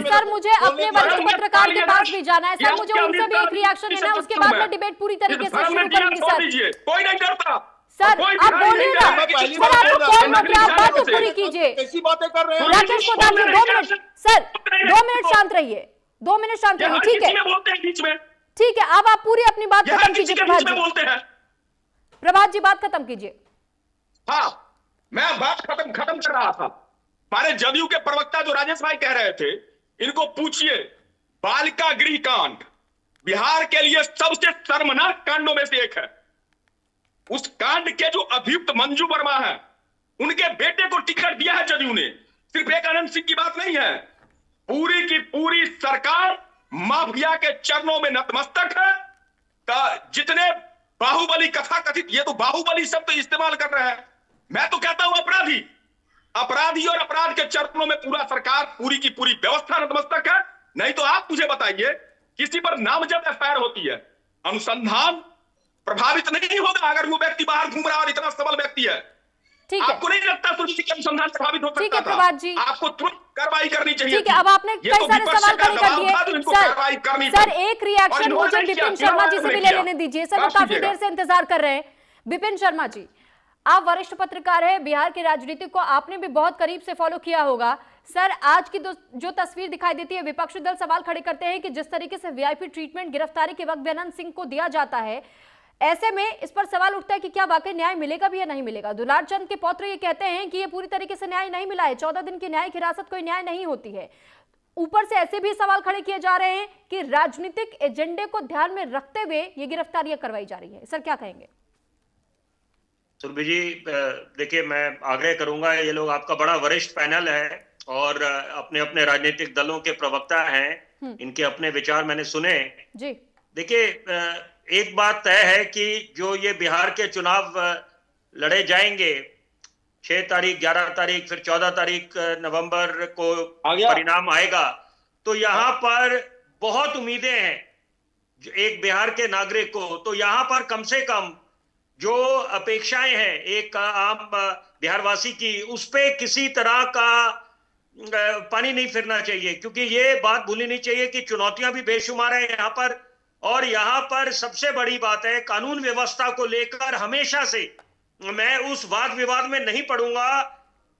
सर मुझे अपने वरिष्ठ पत्रकार के पास भी जाना है। सर मुझे उनसे भी एक रिएक्शन लेना है, उसके बाद मैं डिबेट पूरी तरीके से शुरू करूंगी। सर
कोई नहीं डरता
सर, आप बोलिए ना। सर आपको कौन रोक रहा है? आप बात पूरी कीजिए।
कैसी बातें कर रहे हैं
राकेश पोदार जी, 2 मिनट। सर 2 मिनट शांत रहिए, 2 मिनट शांत रहिए। ठीक है, ठीक है, अब आप पूरी अपनी बात खत्म कीजिए। प्रभात जी, प्रभात जी बात खत्म कीजिए।
हाँ, मैं बात खत्म कर रहा था। हमारे जदयू के प्रवक्ता जो राजेश भाई कह रहे थे, इनको पूछिए, बालिका गृह कांड बिहार के लिए सबसे शर्मनाक कांडों में से एक है। उस कांड के जो अभियुक्त मंजू वर्मा है, उनके बेटे को टिकट दिया है जदयू ने। सिर्फ एक आनंद सिंह की बात नहीं है, पूरी की पूरी सरकार माफिया के चरणों में नतमस्तक है। जितने बाहुबली कथा कथित, ये तो बाहुबली शब्द इस्तेमाल कर रहे हैं। मैं तो कहता हूं अपराधी और अपराध के चरणों में पूरा सरकार, पूरी की पूरी व्यवस्था नतमस्तक है। नहीं तो आप मुझे बताइए, किसी पर नामजद एफआईआर होती है, अनुसंधान प्रभावित नहीं होगा अगर वो व्यक्ति बाहर घूम रहा है और इतना सबल व्यक्ति है। आपको नहीं लगता अनुसंधान प्रभावित हो सकता था? आपको तुरंत कार्रवाई करनी चाहिए।
ठीक है, अब आपने कई सारे सवाल खड़े कर दिए। सर एक रिएक्शन मुझे बिपिन शर्मा जी से भी ले लेने दीजिए। सर वो काफी देर से इंतजार कर रहे हैं। बिपिन शर्मा जी, आप वरिष्ठ पत्रकार हैं, बिहार की राजनीति को आपने भी बहुत करीब से फॉलो किया होगा। सर आज की जो तस्वीर दिखाई देती है, विपक्षी दल सवाल खड़े करते हैं कि जिस तरीके से वीआईपी ट्रीटमेंट गिरफ्तारी के वक्त अनंत सिंह को दिया जाता है, ऐसे में इस पर सवाल उठता है कि क्या वाकई न्याय मिलेगा भी या नहीं मिलेगा। दुलार चंद के पौत्र ये कहते हैं कि ये पूरी तरीके से न्याय नहीं मिला है, 14 दिन की न्यायिक हिरासत कोई न्याय नहीं होती है। ऊपर से ऐसे भी सवाल खड़े किए जा रहे हैं कि राजनीतिक एजेंडे को ध्यान में रखते हुए ये गिरफ्तारियां करवाई जा रही है। सर क्या कहेंगे?
सुरभि जी, देखिए मैं आग्रह करूंगा, ये लोग आपका बड़ा वरिष्ठ पैनल है और अपने अपने राजनीतिक दलों के प्रवक्ता हैं, इनके अपने विचार मैंने सुने
जी।
देखिए, एक बात तय है कि जो ये बिहार के चुनाव लड़े जाएंगे 6 तारीख, 11 तारीख, फिर 14 तारीख नवंबर को परिणाम आएगा, तो यहाँ पर बहुत उम्मीदें हैं एक बिहार के नागरिक को। तो यहाँ पर कम से कम जो अपेक्षाएं हैं एक आम बिहारवासी की, उस पे किसी तरह का पानी नहीं फिरना चाहिए, क्योंकि ये बात भूलनी नहीं चाहिए कि चुनौतियां भी बेशुमार है यहाँ पर। और यहाँ पर सबसे बड़ी बात है कानून व्यवस्था को लेकर हमेशा से मैं उस वाद विवाद में नहीं पड़ूंगा।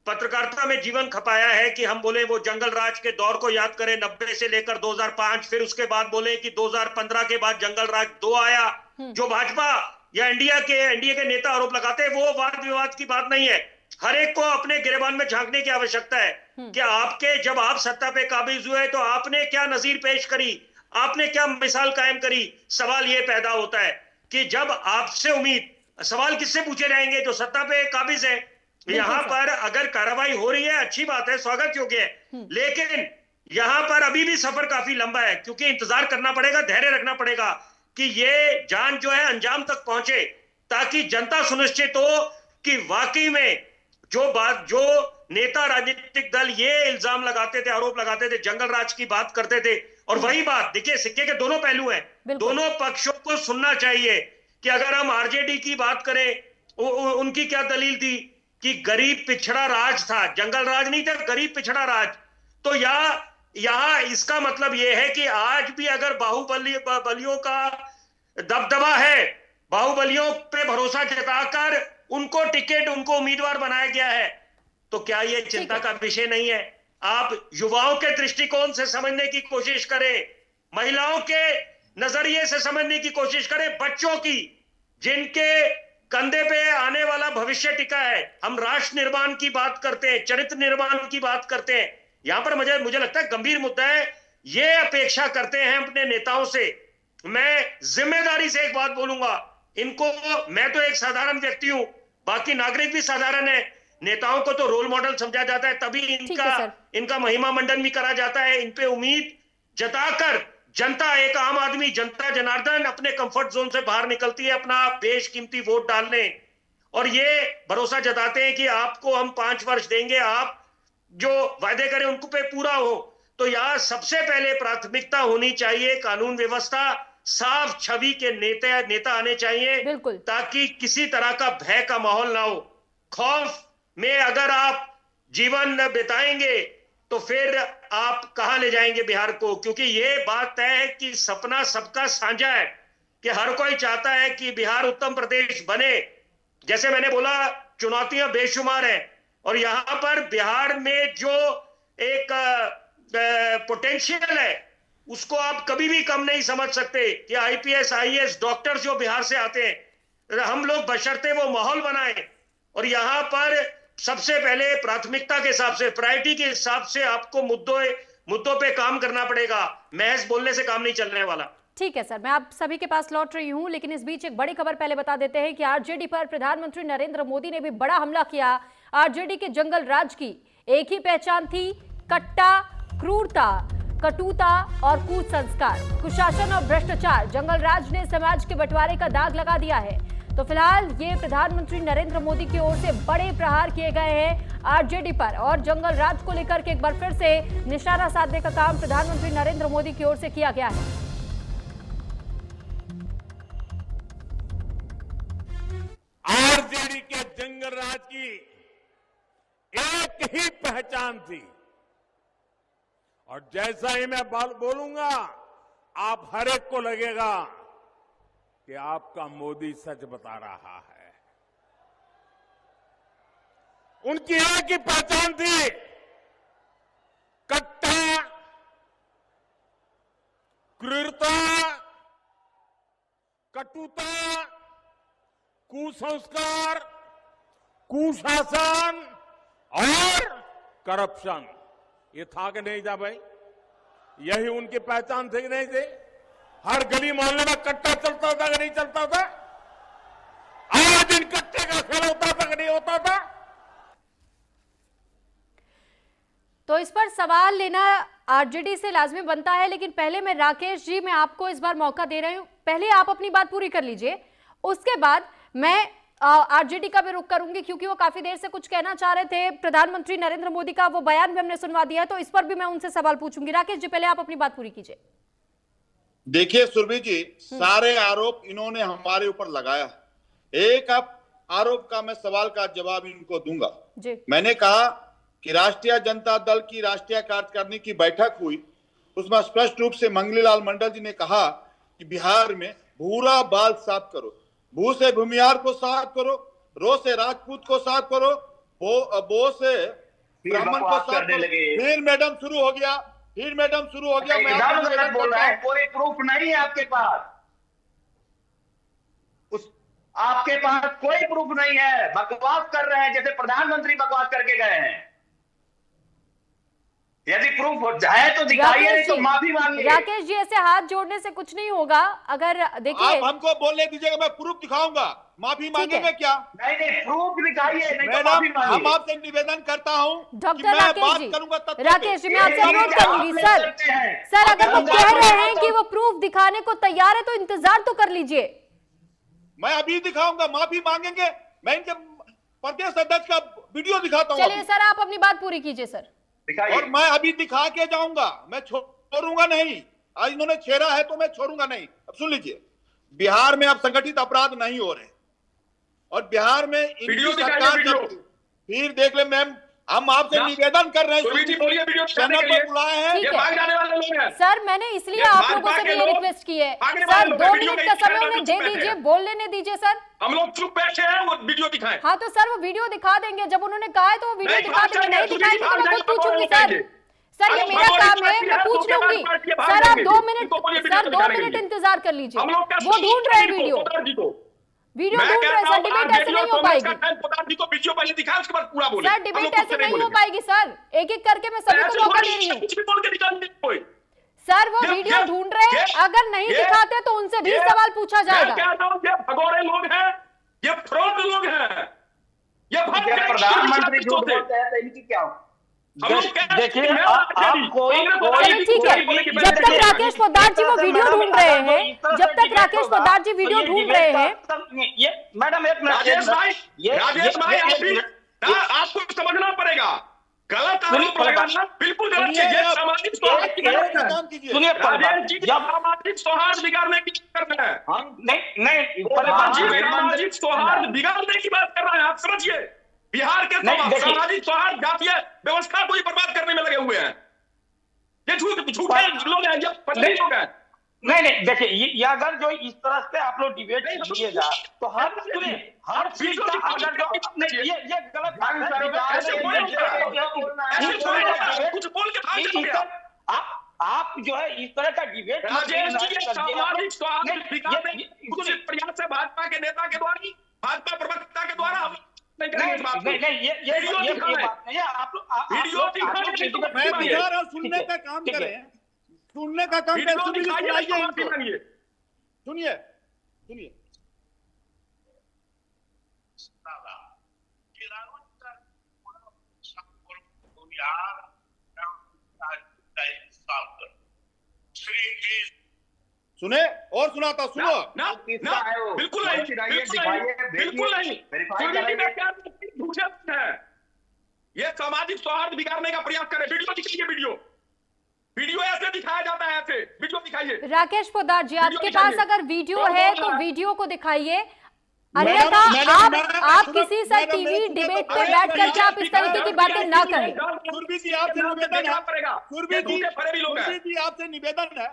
पत्रकारिता में जीवन खपाया है कि हम बोले वो जंगल राज के दौर को याद करें 90 से लेकर 2005, फिर उसके बाद बोले कि 2015 के बाद जंगल राज 2 आया। जो भाजपा या एनडीए के नेता आरोप लगाते हैं वो वाद विवाद की बात नहीं है। हर एक को अपने गिरेबान में झांकने की आवश्यकता है कि आपके जब आप सत्ता पे काबिज हुए तो आपने क्या नजीर पेश करी, आपने क्या मिसाल कायम करी। सवाल ये पैदा होता है कि जब आपसे उम्मीद, सवाल किससे पूछे जाएंगे? जो सत्ता पे काबिज है। यहाँ पर अगर कार्रवाई हो रही है अच्छी बात है, स्वागत योग्य है, लेकिन यहाँ पर अभी भी सफर काफी लंबा है, क्योंकि इंतजार करना पड़ेगा, धैर्य रखना पड़ेगा कि ये जान जो है अंजाम तक पहुंचे, ताकि जनता सुनिश्चित हो कि वाकई में जो नेता राजनीतिक दल ये इल्जाम लगाते थे, आरोप लगाते थे, जंगल राज की बात करते थे। और वही बात, देखिए सिक्के के दोनों पहलू हैं, दोनों पक्षों को सुनना चाहिए कि अगर हम आरजेडी की बात करें, उनकी क्या दलील थी कि गरीब पिछड़ा राज था, जंगल राज नहीं था, गरीब पिछड़ा राज। तो यहाँ इसका मतलब यह है कि आज भी अगर बाहुबलियों का दबदबा है, बाहुबलियों पे भरोसा जताकर उनको टिकट, उनको उम्मीदवार बनाया गया है, तो क्या ये चिंता का विषय नहीं है? आप युवाओं के दृष्टिकोण से समझने की कोशिश करें, महिलाओं के नजरिए से समझने की कोशिश करें, बच्चों की जिनके कंधे पे आने वाला भविष्य टिका है। हम राष्ट्र निर्माण की बात करते हैं, चरित्र निर्माण की बात करते हैं। यहां पर मुझे लगता है गंभीर मुद्दा है। ये अपेक्षा करते हैं अपने नेताओं से। मैं जिम्मेदारी से एक बात बोलूंगा, इनको, मैं तो एक साधारण व्यक्ति हूं, बाकी नागरिक भी साधारण है, नेताओं को तो रोल मॉडल समझा जाता है, तभी इनका महिमा मंडन भी करा जाता है। इन पे उम्मीद जताकर जनता, एक आम आदमी, जनता जनार्दन अपने कंफर्ट जोन से बाहर निकलती है अपना बेशकीमती वोट डालने, और ये भरोसा जताते हैं कि आपको हम 5 वर्ष देंगे, आप जो वायदे करें उनको पे पूरा हो। तो यहाँ सबसे पहले प्राथमिकता होनी चाहिए कानून व्यवस्था, साफ छवि के नेता आने चाहिए, ताकि किसी तरह का भय का माहौल ना हो। खौफ में अगर आप जीवन बिताएंगे तो फिर आप कहां ले जाएंगे बिहार को? क्योंकि ये बात तय है कि सपना सबका साझा है, कि हर कोई चाहता है कि बिहार उत्तम प्रदेश बने। जैसे मैंने बोला, चुनौतियां बेशुमार हैं, और यहां पर बिहार में जो एक पोटेंशियल है उसको आप कभी भी कम नहीं समझ सकते कि आईपीएस, आईएएस, डॉक्टर्स जो बिहार से आते हैं, हम लोग बशर्ते वो माहौल बनाएं। और यहाँ पर सबसे पहले प्राथमिकता के हिसाब से, प्रायोरिटी के हिसाब से आपको मुद्दों पे काम करना पड़ेगा। महज बोलने से काम नहीं चलने वाला।
ठीक है सर, मैं आप सभी के पास लौट रही हूं, लेकिन इस बीच एक बड़ी खबर पहले बता देते हैं कि आरजेडी पर प्रधानमंत्री नरेंद्र मोदी ने भी बड़ा हमला किया। आरजेडी के जंगल राज की एक ही पहचान थी, कट्टा, क्रूरता, कटुता और कुसंस्कार, कुशासन और भ्रष्टाचार। जंगल राज ने समाज के बंटवारे का दाग लगा दिया है। तो फिलहाल ये प्रधानमंत्री नरेंद्र मोदी की ओर से बड़े प्रहार किए गए हैं आरजेडी पर, और जंगल राज को लेकर के एक बार फिर से निशाना साधने का काम प्रधानमंत्री नरेंद्र मोदी की ओर से किया गया है।
आरजेडी के जंगल राज की एक ही पहचान थी, और जैसा ही मैं बोलूंगा आप हर एक को लगेगा कि आपका मोदी सच बता रहा है। उनकी एक ही पहचान थी, कट्टा, क्रूरता, कटुता कुसंस्कार, कुशासन और करप्शन, ये था कि नहीं था भाई? यही उनकी पहचान थी कि नहीं थी? हर गली मोहल्ले में कट्टा चलता था कि नहीं चलता था? आज इन कट्टे का खेल होता था कि नहीं होता था?
तो इस पर सवाल लेना आरजेडी से लाजमी बनता है, लेकिन पहले मैं राकेश जी, मैं आपको इस बार मौका दे रही हूं, पहले आप अपनी बात पूरी कर लीजिए, उसके बाद मैं आरजेडी का भी रुख करूंगी, क्योंकि वो काफी देर से कुछ कहना चाह रहे थे। प्रधानमंत्री नरेंद्र मोदी का वो बयान भी हमने सुनवा दिया है, तो इस पर भी मैं उनसे सवाल पूछूंगी। राकेश जी, पहले आप अपनी बात पूरी कीजिए।
देखिए सुरभि जी, सारे आरोप इन्होंने हमारे ऊपर लगाया। एक आरोप का मैं सवाल का जवाब इनको दूंगा
जी।
मैंने कहा कि राष्ट्रीय जनता दल की राष्ट्रीय कार्यकारिणी की बैठक हुई, उसमें स्पष्ट रूप से मंगलीलाल मंडल जी ने कहा कि बिहार में भूरा बाल साफ करो, भू से भूमियार को साफ करो, रो से राजपूत को साफ करो, बो से ब्राह्मण को साफ करो। फिर मैडम शुरू हो गया, मैं
बोल रहा है, कोई प्रूफ नहीं है आपके पास, आपके पास कोई प्रूफ नहीं है, बकवास कर रहे हैं जैसे प्रधानमंत्री बकवास करके गए हैं। यदि प्रूफ है तो दिखाइए, नहीं तो माफी मांगिए।
राकेश जी, ऐसे हाथ जोड़ने से कुछ नहीं होगा। अगर देखिए,
आप हमको बोलने दीजिएगा, मैं प्रूफ दिखाऊंगा, माफी मांगेंगे क्या?
नहीं, प्रूफ दिखाइए, नहीं तो
मैडम
माफी मांगिए।
हम आपसे निवेदन करता हूं
डॉक्टर राकेश जी, राकेश जी, मैं आपसे अनुरोध करूंगी सर, अगर वो कह रहे हैं कि वो प्रूफ दिखाने को तैयार है तो इंतजार तो कर लीजिए।
मैं अभी दिखाऊंगा, माफी मांगेंगे, मैं इनके प्रदेश अध्यक्ष का वीडियो दिखाता हूँ।
चलिए सर, आप अपनी बात पूरी कीजिए सर।
और मैं अभी दिखा के जाऊंगा, मैं छोड़ूंगा नहीं। आज इन्होंने छेड़ा है तो मैं छोड़ूंगा नहीं। अब सुन लीजिए, बिहार में अब संगठित अपराध नहीं हो रहे, और बिहार में इनकी सरकार फिर देख ले मैम, हम आपसे निवेदन कर रहे हैं, चैनल पर बुलाए हैं।
सर, मैंने इसलिए आप लोगों से भी ये रिक्वेस्ट की है सर, 2 मिनट का समय उन्हें दे दीजिए, बोल लेने दीजिए सर।
हम लोग चुप बैठे हैं, वो वीडियो दिखाएं।
हाँ तो सर, वो वीडियो दिखा देंगे, जब उन्होंने कहा है तो वो वीडियो दिखा देंगे, नहीं दिखाएंगे तो मैं खुद पूछूंगी सर, ये मेरा काम है, मैं पूछ लूंगी सर। आप 2 मिनट इंतजार कर लीजिए, वो ढूंढ रहे वीडियो ढूंढ रहे सर। डिबेट ऐसे नहीं हो पाएगी सर, डिबेट ऐसे नहीं हो पाएगी सर, एक एक करके मैं सभी को मौका दे रही हूँ सर। वो वीडियो ढूंढ रहे हैं, अगर नहीं दिखाते तो उनसे भी सवाल पूछा जाएगा।
ये भगोड़े लोग हैं, ये फ्रॉड लोग हैं, ये
प्रधानमंत्री झूठ बोलते हैं तो इनकी क्या?
देखिए, आप कोई
ठीक है, जब तक राकेश पोद्दार जी वो वीडियो ढूंढ रहे हैं, जब तक राकेश पोद्दार जी वीडियो ढूंढ रहे हैं,
ये मैडम एक मिनट,
राजेश भाई आपको समझना पड़ेगा, गलत आरोप लगाना बिल्कुल गलत चीज है। सामाजिक सौहार्द की
सुनिए,
सामाजिक सौहार्द बिगाड़ने की कर रहे हैं,
नहीं
सामाजिक सौहार्द बिगाड़ने की बात कर रहे हैं। आप समझिए, बिहार के सामाजिक सौहार्द जातीय व्यवस्था को ही बर्बाद करने में लगे हुए हैं। ये झूठे लोग हैं, ये फर्जी लोग हैं।
नहीं, देखिए, ये अगर जो इस तरह से आप लोग डिबेट कीजिएगा तो हर चीज का अगर जो ये गलत
कुछ बोल के
आप जो है इस तरह का डिबेट
सामाजिक सौहार्द बिगाड़ने कुछ प्रयास है भाजपा के नेता के द्वारा, भाजपा प्रवक्ता के द्वारा।
नहीं, ये बात नहीं है। आप
मैं बिहार और सुनने का काम करें, सुनने का काम करें, सुनिए सुने और सुनाता, सुनो
बिल्कुल नहीं। ये सामाजिक सौहार्द बिगाड़ने का प्रयास करे। वीडियो दिखाइए, वीडियो ऐसे दिखाया जाता है, ऐसे वीडियो दिखाइए।
राकेश पोद्दार जी, आपके पास अगर वीडियो है तो वीडियो को दिखाइए, अन्यथा आप किसी से टीवी डिबेट पे बैठ करके आप इस तरीके की बातें ना करें।
सुरभि जी, आपसे निवेदन है, सुरभि जी आपसे निवेदन है,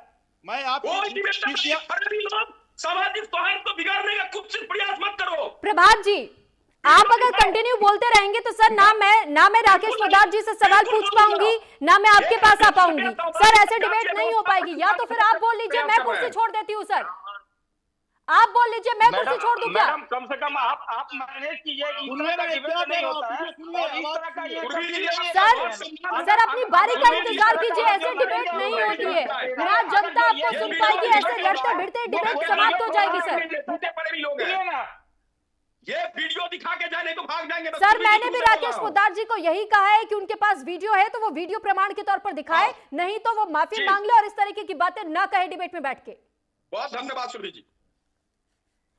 मैं आपको
सामाजिक सौहार्द को बिगाड़ने का कुछ प्रयास मत करो।
प्रभात जी, आप अगर कंटिन्यू बोलते रहेंगे तो सर ना मैं राकेश पोद्दार जी से सवाल पूछ पाऊंगी, ना मैं आपके पास आ पाऊंगी सर। ऐसे डिबेट नहीं हो पाएगी, या तो फिर आप बोल लीजिए, मैं कुर्सी छोड़ देती हूँ सर। आप बोल लीजिए, मैं कुर्सी छोड़ दूं क्या?
मैडम कम से कम आप मैनेज कीजिए, इस तरह का डिबेट नहीं होता है और इस तरह का ये
सर अपनी बारी का इंतजार कीजिए, ऐसे डिबेट नहीं होती है ना, जनता आपको सुन पाएगी, ऐसे लड़ते भिड़ते डिबेट समाप्त हो जाएगी सर।
ये वीडियो दिखा के जाने तो भाग जाएंगे।
सर मैंने भी राकेश पोद्दार जी को यही कहा है कि उनके पास वीडियो है तो वो वीडियो प्रमाण के तौर पर दिखाए, नहीं तो वो माफी मांग ले और इस तरीके की बातें ना कहे डिबेट में बैठ के।
बहुत धन्यवाद सुरभि जी।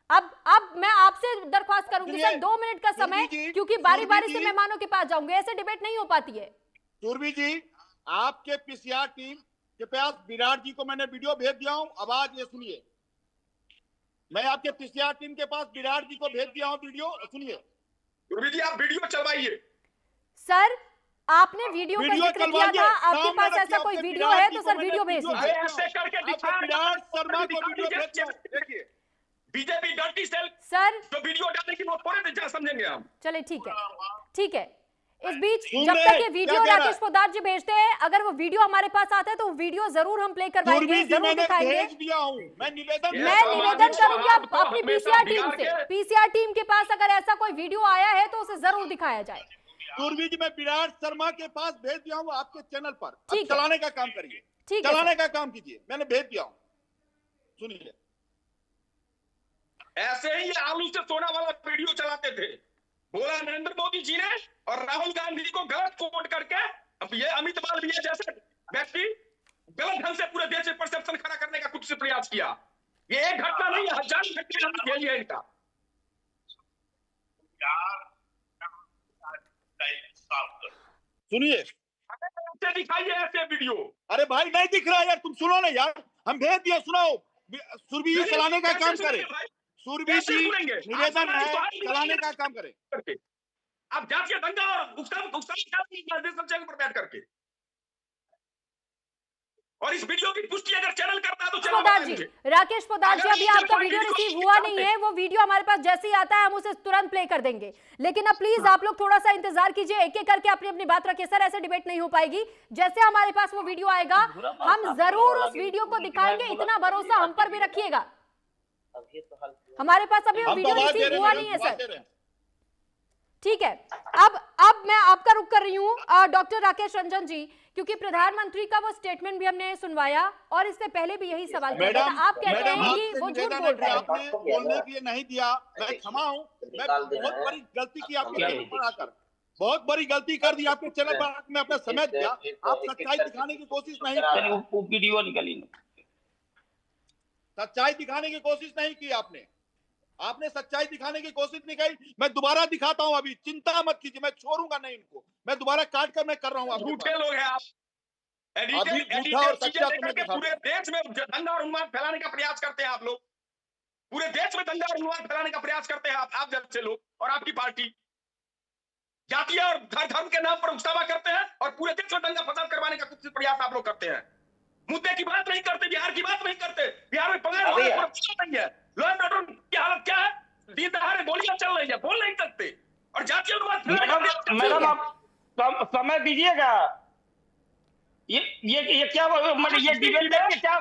अब मैं आपसे दरख्वास्त करूंगी सर 2 मिनट का समय, क्योंकि बारी बारी से मेहमानों के पास जाऊंगे, ऐसे डिबेट नहीं हो पाती है।
सुरभि जी, आपके पीसीआर टीम के पास विराट जी को मैंने वीडियो भेज दिया हूं, अब आज ये सुनिए। मैं आपके पीसीआर टीम के पास विराट जी को भेज दिया हूं वीडियो, सुनिए।
सुरभि जी आप वीडियो चलवाइए।
सर आपने वीडियो का जिक्र किया था, आपके पास ऐसा कोई वीडियो है तो सर वीडियो भेज दीजिए।
ऐसे करके
विराट शर्मा को वीडियो भेज दिया, देखिए।
बीजेपी डर्टी सेल
सर
जो वीडियो डालेगी वो थोड़े देर समझेंगे हम।
चले ठीक है, ठीक है। इस बीच जब तक ये वीडियो राकेश पोद्दार जी भेजते हैं, अगर वो वीडियो हमारे पास आता है तो वीडियो जरूर हम प्ले करवाएंगे, जरूर दिखाएंगे।
मैं
निवेदन करूंगी आप अपनी पीसीआर टीम के पास अगर ऐसा कोई वीडियो आया है तो उसे जरूर दिखाया जाए।
सुरभि जी मैं विराट शर्मा के पास भेज दिया हूँ आपके चैनल पर,
ठीक
चलाने का काम करिए, चलाने का काम कीजिए, मैंने भेज दिया हूँ, सुनिए।
ऐसे ही आलू से सोना वाला वीडियो चलाते थे, बोला नरेंद्र मोदी जी ने और राहुल गांधी को गलत कोट करके, अब ये अमित मालवीय जैसे व्यक्ति गलत ढंग से पूरे देश में परसेप्शन खड़ा करने का कुछ से प्रयास किया। ये एक घटना नहीं है, हजारों घटना हमने झेली है इनका।
सुनिए,
दिखाइए ऐसे वीडियो।
अरे भाई नहीं दिख रहा यार, तुम सुनो ना यार, हम भेज दिया, सुनाओ। सुरभि जी चलाने का काम करे, सुरभि जी निवेदन है चलाने का काम करे।
आप जातीय दंगा और चैनल पर बैठ करके, और इस वीडियो की पुष्टि अगर चैनल करता है तो
राकेश पोद्दार जी अभी आपका वीडियो रिसीव हुआ नहीं है, वो वीडियो हमारे पास जैसे ही आता है हम उसे तुरंत प्ले कर देंगे, लेकिन अब प्लीज आप लोग थोड़ा सा इंतजार कीजिए, एक एक करके अपनी अपनी बात रखिए। सर ऐसे डिबेट नहीं हो पाएगी, जैसे हमारे पास वो वीडियो आएगा हम जरूर उस वीडियो को दिखाएंगे, इतना भरोसा हम पर भी रखिएगा। हमारे पास अभी वीडियो रिसीव हुआ नहीं है सर। ठीक है, अब मैं आपका रुख कर रही हूँ डॉक्टर राकेश रंजन जी, क्योंकि प्रधानमंत्री का वो स्टेटमेंट भी हमने सुनवाया और इससे पहले भी यही सवाल किया था। आप कहते हैं कि वो झूठ बोल रहे हैं।
आपने बोलने के लिए नहीं दिया, मैं क्षमा हूँ, मैं बहुत बड़ी गलती की आपके चैनल पर आकर, बहुत बड़ी गलती कर दी आपके चैनल पर, मैं अपना समय दिया, आप सच्चाई दिखाने की कोशिश नहीं की,
वीडियो निकाली,
सच्चाई दिखाने की कोशिश नहीं की आपने सच्चाई दिखाने की कोशिश नहीं की। मैं दोबारा दिखाता हूं, अभी चिंता मत कीजिए, मैं छोड़ूंगा नहीं इनको, मैं दोबारा काट कर मैं कर रहा हूं।
झूठे लोग हैं आप,
अभी झूठा और सच्चा
पूरे देश में दंगा और उन्माद फैलाने का प्रयास करते हैं आप लोग, पूरे देश में दंगा और उन्माद फैलाने का प्रयास करते हैं आप जैसे लोग और आपकी पार्टी जातीय और धर्म के नाम पर उकसावा करते हैं और पूरे देश में दंगा फसाद करवाने का कुछ प्रयास आप लोग करते हैं। मुद्दे की बात नहीं करते, बिहार की बात नहीं करते, बिहार में पगार नहीं है, लॉ एंड ऑर्डर की हालत क्या है, दिन दहाड़े गोलियां चल रही है, बोल नहीं सकते, और जातीय
मैडम आप समय दीजिएगा। ये क्या मतलब ये डिबेट है कि क्या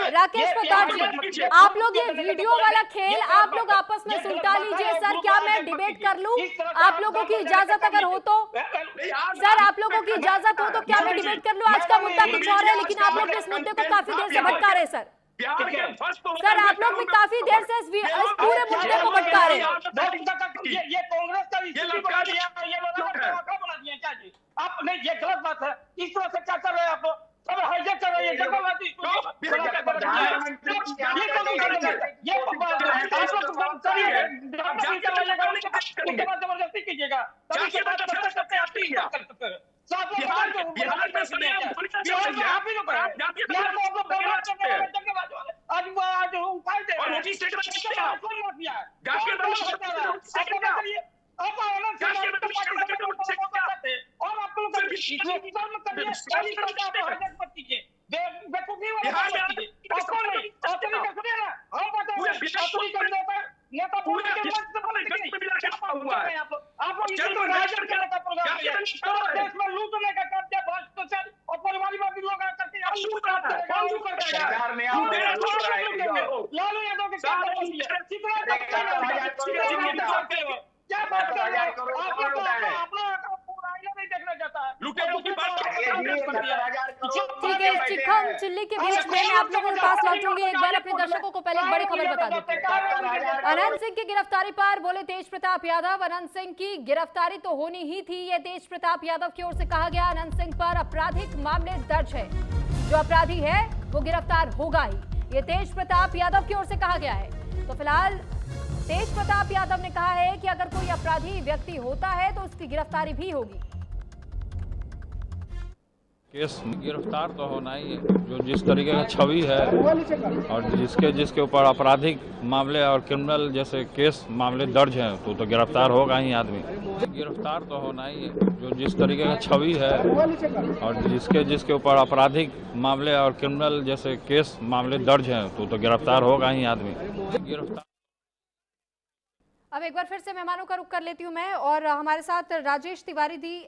राकेश पोद्दार जी, आप लोग ये वीडियो वाला खेल आप लोग आपस में सुलटा लीजिए। सर क्या मैं डिबेट कर लूं, आप लोगों की इजाजत अगर हो तो? सर आप लोगों की इजाजत हो तो क्या मैं डिबेट कर लूं? आज का मुद्दा कुछ और है, लेकिन आप लोग इस मुद्दे को काफी देर से भटका रहे सर। सर आप लोग भी काफी देर से इस पूरे मुद्दे को भटका रहे हैं।
ये कांग्रेस का आप नहीं, ये गलत बात है, इस तरह से क्या कर रहे हैं आप लोग, सब हाईजैक कर रहे हैं, जबरदस्ती कीजिएगा, लालू यादव के क्या
ठीक है, चिखम चिल्ली के बीच में मैं आप लोगों के पास लौटूंगी। एक बार अपने दर्शकों को पहले एक बड़ी खबर बता देते हैं। अनंत सिंह की गिरफ्तारी पर बोले तेज प्रताप यादव, अनंत सिंह की गिरफ्तारी तो होनी ही थी, ये तेज प्रताप यादव की ओर से कहा गया। अनंत सिंह पर आपराधिक मामले दर्ज है, जो अपराधी है वो गिरफ्तार होगा ही, ये तेज प्रताप यादव की ओर से कहा गया है। तो फिलहाल तेज प्रताप यादव ने कहा है कि अगर कोई अपराधी व्यक्ति होता है तो उसकी गिरफ्तारी भी होगी।
केस गिरफ्तार तो होना ही है, जो जिस तरीके का छवि है और जिसके ऊपर आपराधिक मामले और क्रिमिनल जैसे केस मामले दर्ज हैं तो गिरफ्तार होगा ही आदमी। गिरफ्तार तो होना ही है, जो जिस तरीके का छवि है और जिसके ऊपर आपराधिक मामले और क्रिमिनल जैसे केस मामले दर्ज हैं तो गिरफ्तार होगा ही आदमी। गिरफ्तार।
अब एक बार फिर से मेहमानों का रुख कर लेती हूं मैं, और हमारे साथ राजेश तिवारी जी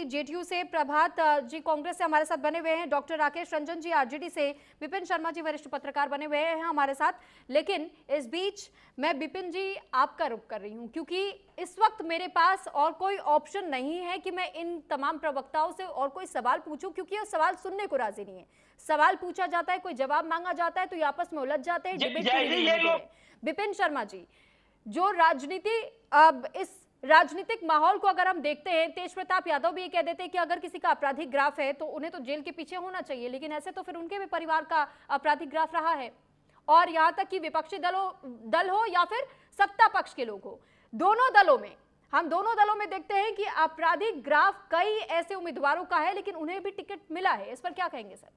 जेडीयू से, प्रभात जी कांग्रेस से हमारे साथ बने हुए हैं, डॉक्टर राकेश रंजन जी आरजेडी से, विपिन शर्मा जी वरिष्ठ पत्रकार बने हुए हैं हमारे साथ। लेकिन इस बीच मैं विपिन जी आपका रुख कर रही हूं, क्योंकि इस वक्त मेरे पास और कोई ऑप्शन नहीं है कि मैं इन तमाम प्रवक्ताओं से और कोई सवाल पूछूं, क्योंकि ये सवाल सुनने को राजी नहीं है। सवाल पूछा जाता है, कोई जवाब मांगा जाता है तो ये आपस में उलझ जाते हैं, डिबेट। विपिन शर्मा जी, जो राजनीति, अब इस राजनीतिक माहौल को अगर हम देखते हैं, तेज प्रताप यादव भी ये कह देते हैं कि अगर किसी का आपराधिक ग्राफ है तो उन्हें तो जेल के पीछे होना चाहिए, लेकिन ऐसे तो फिर उनके भी परिवार का आपराधिक ग्राफ रहा है, और यहाँ तक कि विपक्षी दल हो या फिर सत्ता पक्ष के लोग हो, दोनों दलों में हम दोनों दलों में देखते हैं कि आपराधिक ग्राफ कई ऐसे उम्मीदवारों का है, लेकिन उन्हें भी टिकट मिला है। इस पर क्या कहेंगे सर?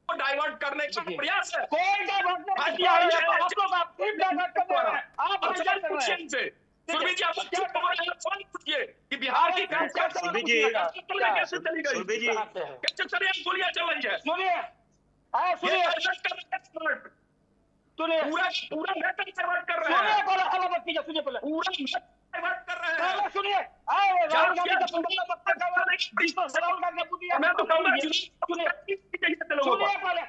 डाइवर्ट करने का प्रयास है।
कोई डाइवर्ट नहीं किया है, आप लोग आप खुद डाइवर्ट कर रहे हैं। आप
सवाल पूछिए इनसे। सुरभि जी, आप चुप हो रहे हैं, सवाल पूछिए कि बिहार की
सुरभि जी,
कैसे चली गई?
सुरभि जी,
कैसे चलिए गोलियां चल रही है?
सुनिए, सुनिए,
पूरा नेट डाइवर्ट कर रहे हैं।
सुनिए, बोला हवा मत कीजिए, सुनिए पहले।
पूरा नेट डाइवर्ट कर रहे हैं।
सुनिए, राहुल गांधी का पंद्रह पत्ता का वाला राहुल गांधी को दिया।
मैं तो कहूंगा
सुनिए पहले,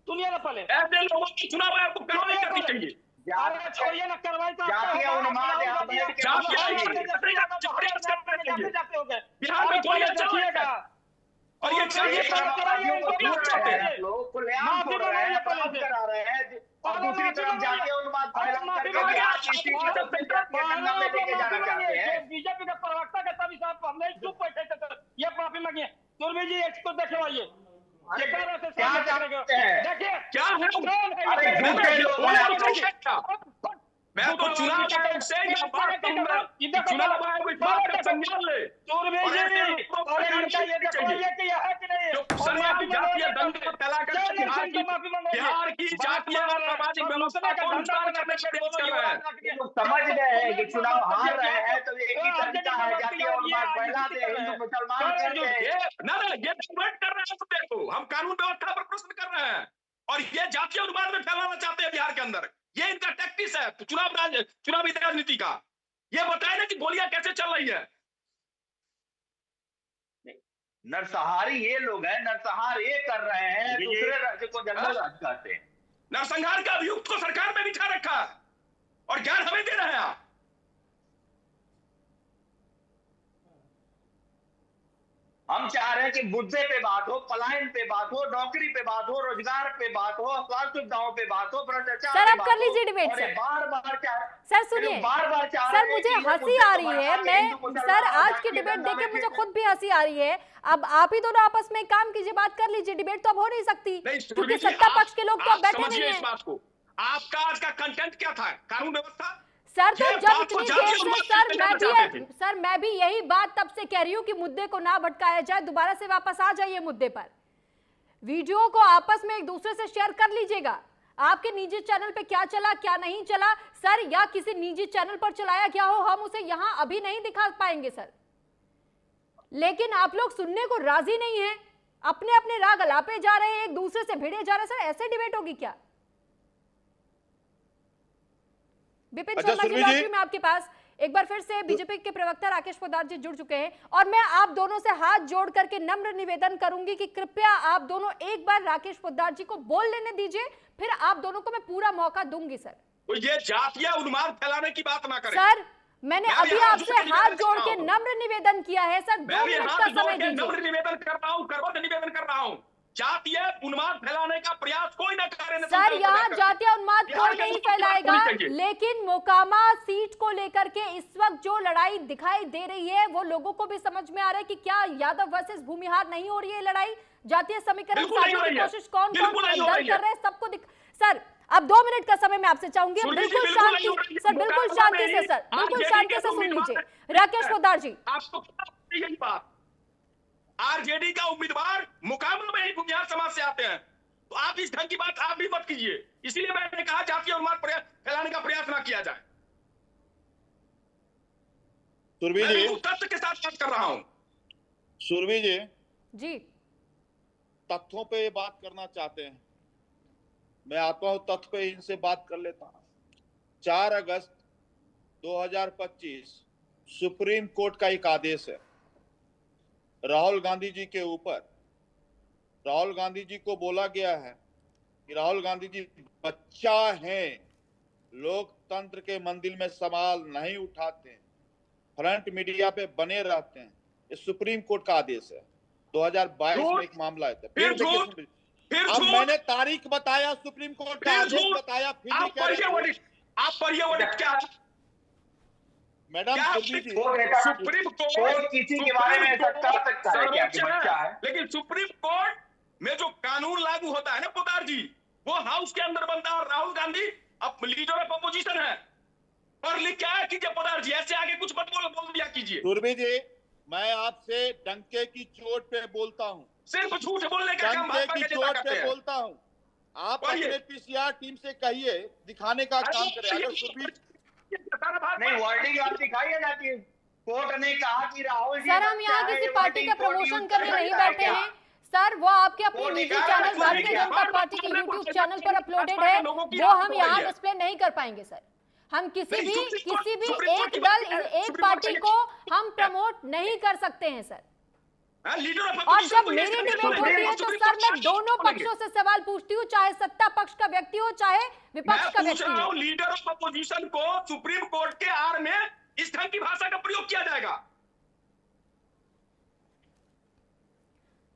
सुनिए ना पहले।
ऐसे लोगों की चुनाव आयोग को कार्रवाई करनी चाहिए।
छोड़िए ना, कार्रवाई तो
बिहार में गोलियां चलाइएगा और ये
और दूसरी तरफ जाके उन्माद फैला करके बिहार की स्थिति को गंगा में लेके जाना चाहते हैं।
बीजेपी का प्रवक्ता कहता भी साहब हमने चुप बैठे थे, ये माफी मांगिए। सुरभि जी इसको देखवाइए,
क्या चाहते हैं?
देखिए
क्या
अरे झूठे लोग हैं।
मैं तो चुनाव आयोग से यह बात कहूंगा कि चुनाव आयोग इस बात का संज्ञान ले।
सुरभि जी और इनका ये देखवाइए कि यह है कि नहीं।
और माफी जातीय दंगे फैलाकर बिहार की जातीय और सामाजिक व्यवस्था को अनुसार करने का प्रयास कर रहे हैं।
लोग समझ गए हैं कि चुनाव हार रहे हैं तो एक ही तरीका है, जातीय उन्माद फैला दे, हिंदू मुसलमान कर दे।
ना ये डिबेट कर रहे हैं तो देखो, हम कानून व्यवस्था पर प्रश्न कर रहे हैं और ये जातीय उन्माद में फैलाना चाहते हैं बिहार के अंदर। ये इनका टैक्टिस है चुनावी राजनीति का। ये बताए ना कि गोलियां कैसे चल रही है।
नरसंहारी ये लोग हैं, नरसंहार ये कर रहे हैं, दूसरे राज्य को जंगल राज कहते हैं।
नरसंहार का अभियुक्त को सरकार में बिठा रखा है और ज्ञान हमें दे रहे हैं आप।
हम चाह रहे हैं कि मुद्दे पे बात हो, पलायन पे बात हो, नौकरी पे बात हो, रोजगार पे बात हो, स्वास्थ्य सुविधाओं पे बात हो, भ्रष्टाचार
सर आप कर लीजिए डिबेट सर।
बार-बार
सर सुनिए, सर मुझे हंसी आ रही है, मैं सर आज की डिबेट देख के मुझे खुद भी हंसी आ रही है। अब आप ही दोनों आपस में काम कीजिए, बात कर लीजिए। डिबेट तो अब हो नहीं सकती क्योंकि सत्ता पक्ष के लोग तो अब बैठे नहीं है।
आपका आज का कंटेंट क्या था? कानून व्यवस्था
सर, तो जब इतनी देर से सर मैं भी यही बात तब से कह रही हूँ कि मुद्दे को ना भटकाया जाए, दोबारा से वापस आ जाइए मुद्दे पर। वीडियो को आपस में एक दूसरे से शेयर कर लीजिएगा। आपके निजी चैनल पे क्या चला क्या नहीं चला सर, या किसी निजी चैनल पर चलाया गया हो, हम उसे यहाँ अभी नहीं दिखा पाएंगे सर, लेकिन आप लोग सुनने को राजी नहीं है, अपने अपने राग अलापे जा रहे हैं, एक दूसरे से भिड़े जा रहे हैं। सर ऐसे डिबेट होगी क्या? विपिन शर्मा जी, लॉटरी में आपके पास एक बार फिर से बीजेपी के प्रवक्ता राकेश पोद्दार जी जुड़ चुके हैं और मैं आप दोनों से हाथ जोड़ करके नम्र निवेदन करूंगी कि कृपया आप दोनों एक बार राकेश पोद्दार जी को बोल लेने दीजिए, फिर आप दोनों को मैं पूरा मौका दूंगी सर।
तो ये जातीय उन्माद फैलाने की बात ना करें
सर। मैंने अभी आपसे हाथ जोड़ के नम्र निवेदन किया है सर, 2 मिनट का समय दीजिए।
नम्र निवेदन कर रहा हूँ, करबद्ध निवेदन कर रहा हूँ। जातीय उन्माद फैलाने का प्रयास कोई न करे
सर। यहाँ जातीय उन्माद कोई नहीं फैलाएगा, लेकिन मोकामा सीट को लेकर के इस वक्त जो लड़ाई दिखाई दे रही है वो लोगों को भी समझ में आ रहा है कि क्या यादव वर्सेस भूमिहार नहीं हो रही है लड़ाई। जातीय समीकरण साधने की कोशिश कौन कौन दल कर रहे हैं सबको सर अब 2 मिनट का समय मैं आपसे चाहूंगी, बिल्कुल शांति सर, बिल्कुल शांति से सर, बिल्कुल शांति से सुन लीजिए राकेश पोद्दार जी।
आपको यही बात, आरजेडी का उम्मीदवार मुकाबले में ही भूमिहार समाज से आते हैं, तो आप इस ढंग की बात आप भी मत कीजिए। इसीलिए मैंने कहा जातीय उन्माद फैलाने का प्रयास ना किया जाए।
सुरभि जी,
तथ्य के साथ बात कर रहा हूं।
सुरभि
जी
तथ्यों पे बात करना चाहते हैं, मैं आता हूं तथ्य पे इनसे बात कर लेता हूं। 4 अगस्त 2025 सुप्रीम कोर्ट का एक आदेश है राहुल गांधी जी के ऊपर। राहुल गांधी जी को बोला गया है कि राहुल गांधी जी बच्चा हैं, लोकतंत्र के मंदिर में सवाल नहीं उठाते, फ्रंट मीडिया पे बने रहते हैं। ये सुप्रीम कोर्ट का आदेश है। 2022 में एक मामला है। फिर अब मैंने तारीख बताया, सुप्रीम कोर्ट का आदेश बताया, फिर
आप पढ़िए क्या है
मैडम।
सुप्रीम कोर्ट
किसी के बारे में ऐसा कह सकता है क्या कि बच्चा है?
लेकिन सुप्रीम कोर्ट में जो कानून लागू होता है ना पोद्दार जी, वो हाउस के अंदर बनता है और राहुल गांधी अब लीडर ऑफ अपोजिशन है। पढ़ लिख क्या कीजिए पोद्दार जी, ऐसे आगे कुछ मत बोल दिया कीजिए।
सुरभि जी, मैं आपसे डंके की चोट पे बोलता हूँ,
सिर्फ झूठ बोलने का काम
डंके की चोट पे बोलता हूँ। आप अपने पीसीआर टीम से कहिए दिखाने का काम करें। अगर सुरभि
नहीं, वर्डिंग आप दिखाइए ना कि कोर्ट ने कहा कि राहुल जी
सर, हम यहाँ किसी पार्टी का प्रमोशन करने नहीं बैठे हैं सर, वो आपके अपने निजी चैनल भारतीय जनता पार्टी के यूट्यूब चैनल पर अपलोडेड है, वो हम यहाँ डिस्प्ले नहीं कर पाएंगे सर। हम किसी भी एक दल, एक पार्टी को हम प्रमोट नहीं कर सकते हैं सर। और जब मेरी डिबेट होती है तो सर मैं दोनों पक्षों से सवाल पूछती हूँ, चाहे सत्ता पक्ष का व्यक्ति हो चाहे विपक्ष का व्यक्ति हो।
लीडर ऑफ अपोजिशन को सुप्रीम कोर्ट के आड़ में इस ढंग की भाषा का प्रयोग किया जाएगा।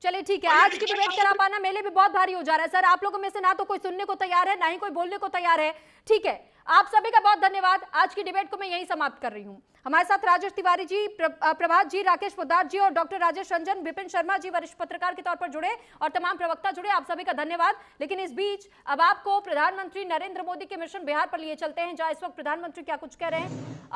चलिए ठीक है, आज की डिबेट करा पाना मेरे लिए भी बहुत भारी हो जा रहा है सर। आप लोगों में से ना तो कोई सुनने को तैयार है, ना ही कोई बोलने को तैयार है। ठीक है, आप सभी का बहुत धन्यवाद। आज की डिबेट को मैं यहीं समाप्त कर रही हूं। हमारे साथ राजेश तिवारी जी, प्रभात जी, राकेश पोद्दार जी और डॉक्टर राजेश रंजन, विपिन शर्मा जी वरिष्ठ पत्रकार के तौर पर जुड़े और तमाम प्रवक्ता जुड़े। आप सभी का धन्यवाद। लेकिन इस बीच अब आपको प्रधानमंत्री नरेंद्र मोदी के मिशन बिहार पर लिए चलते हैं, जहां इस वक्त प्रधानमंत्री क्या कुछ कह रहे हैं।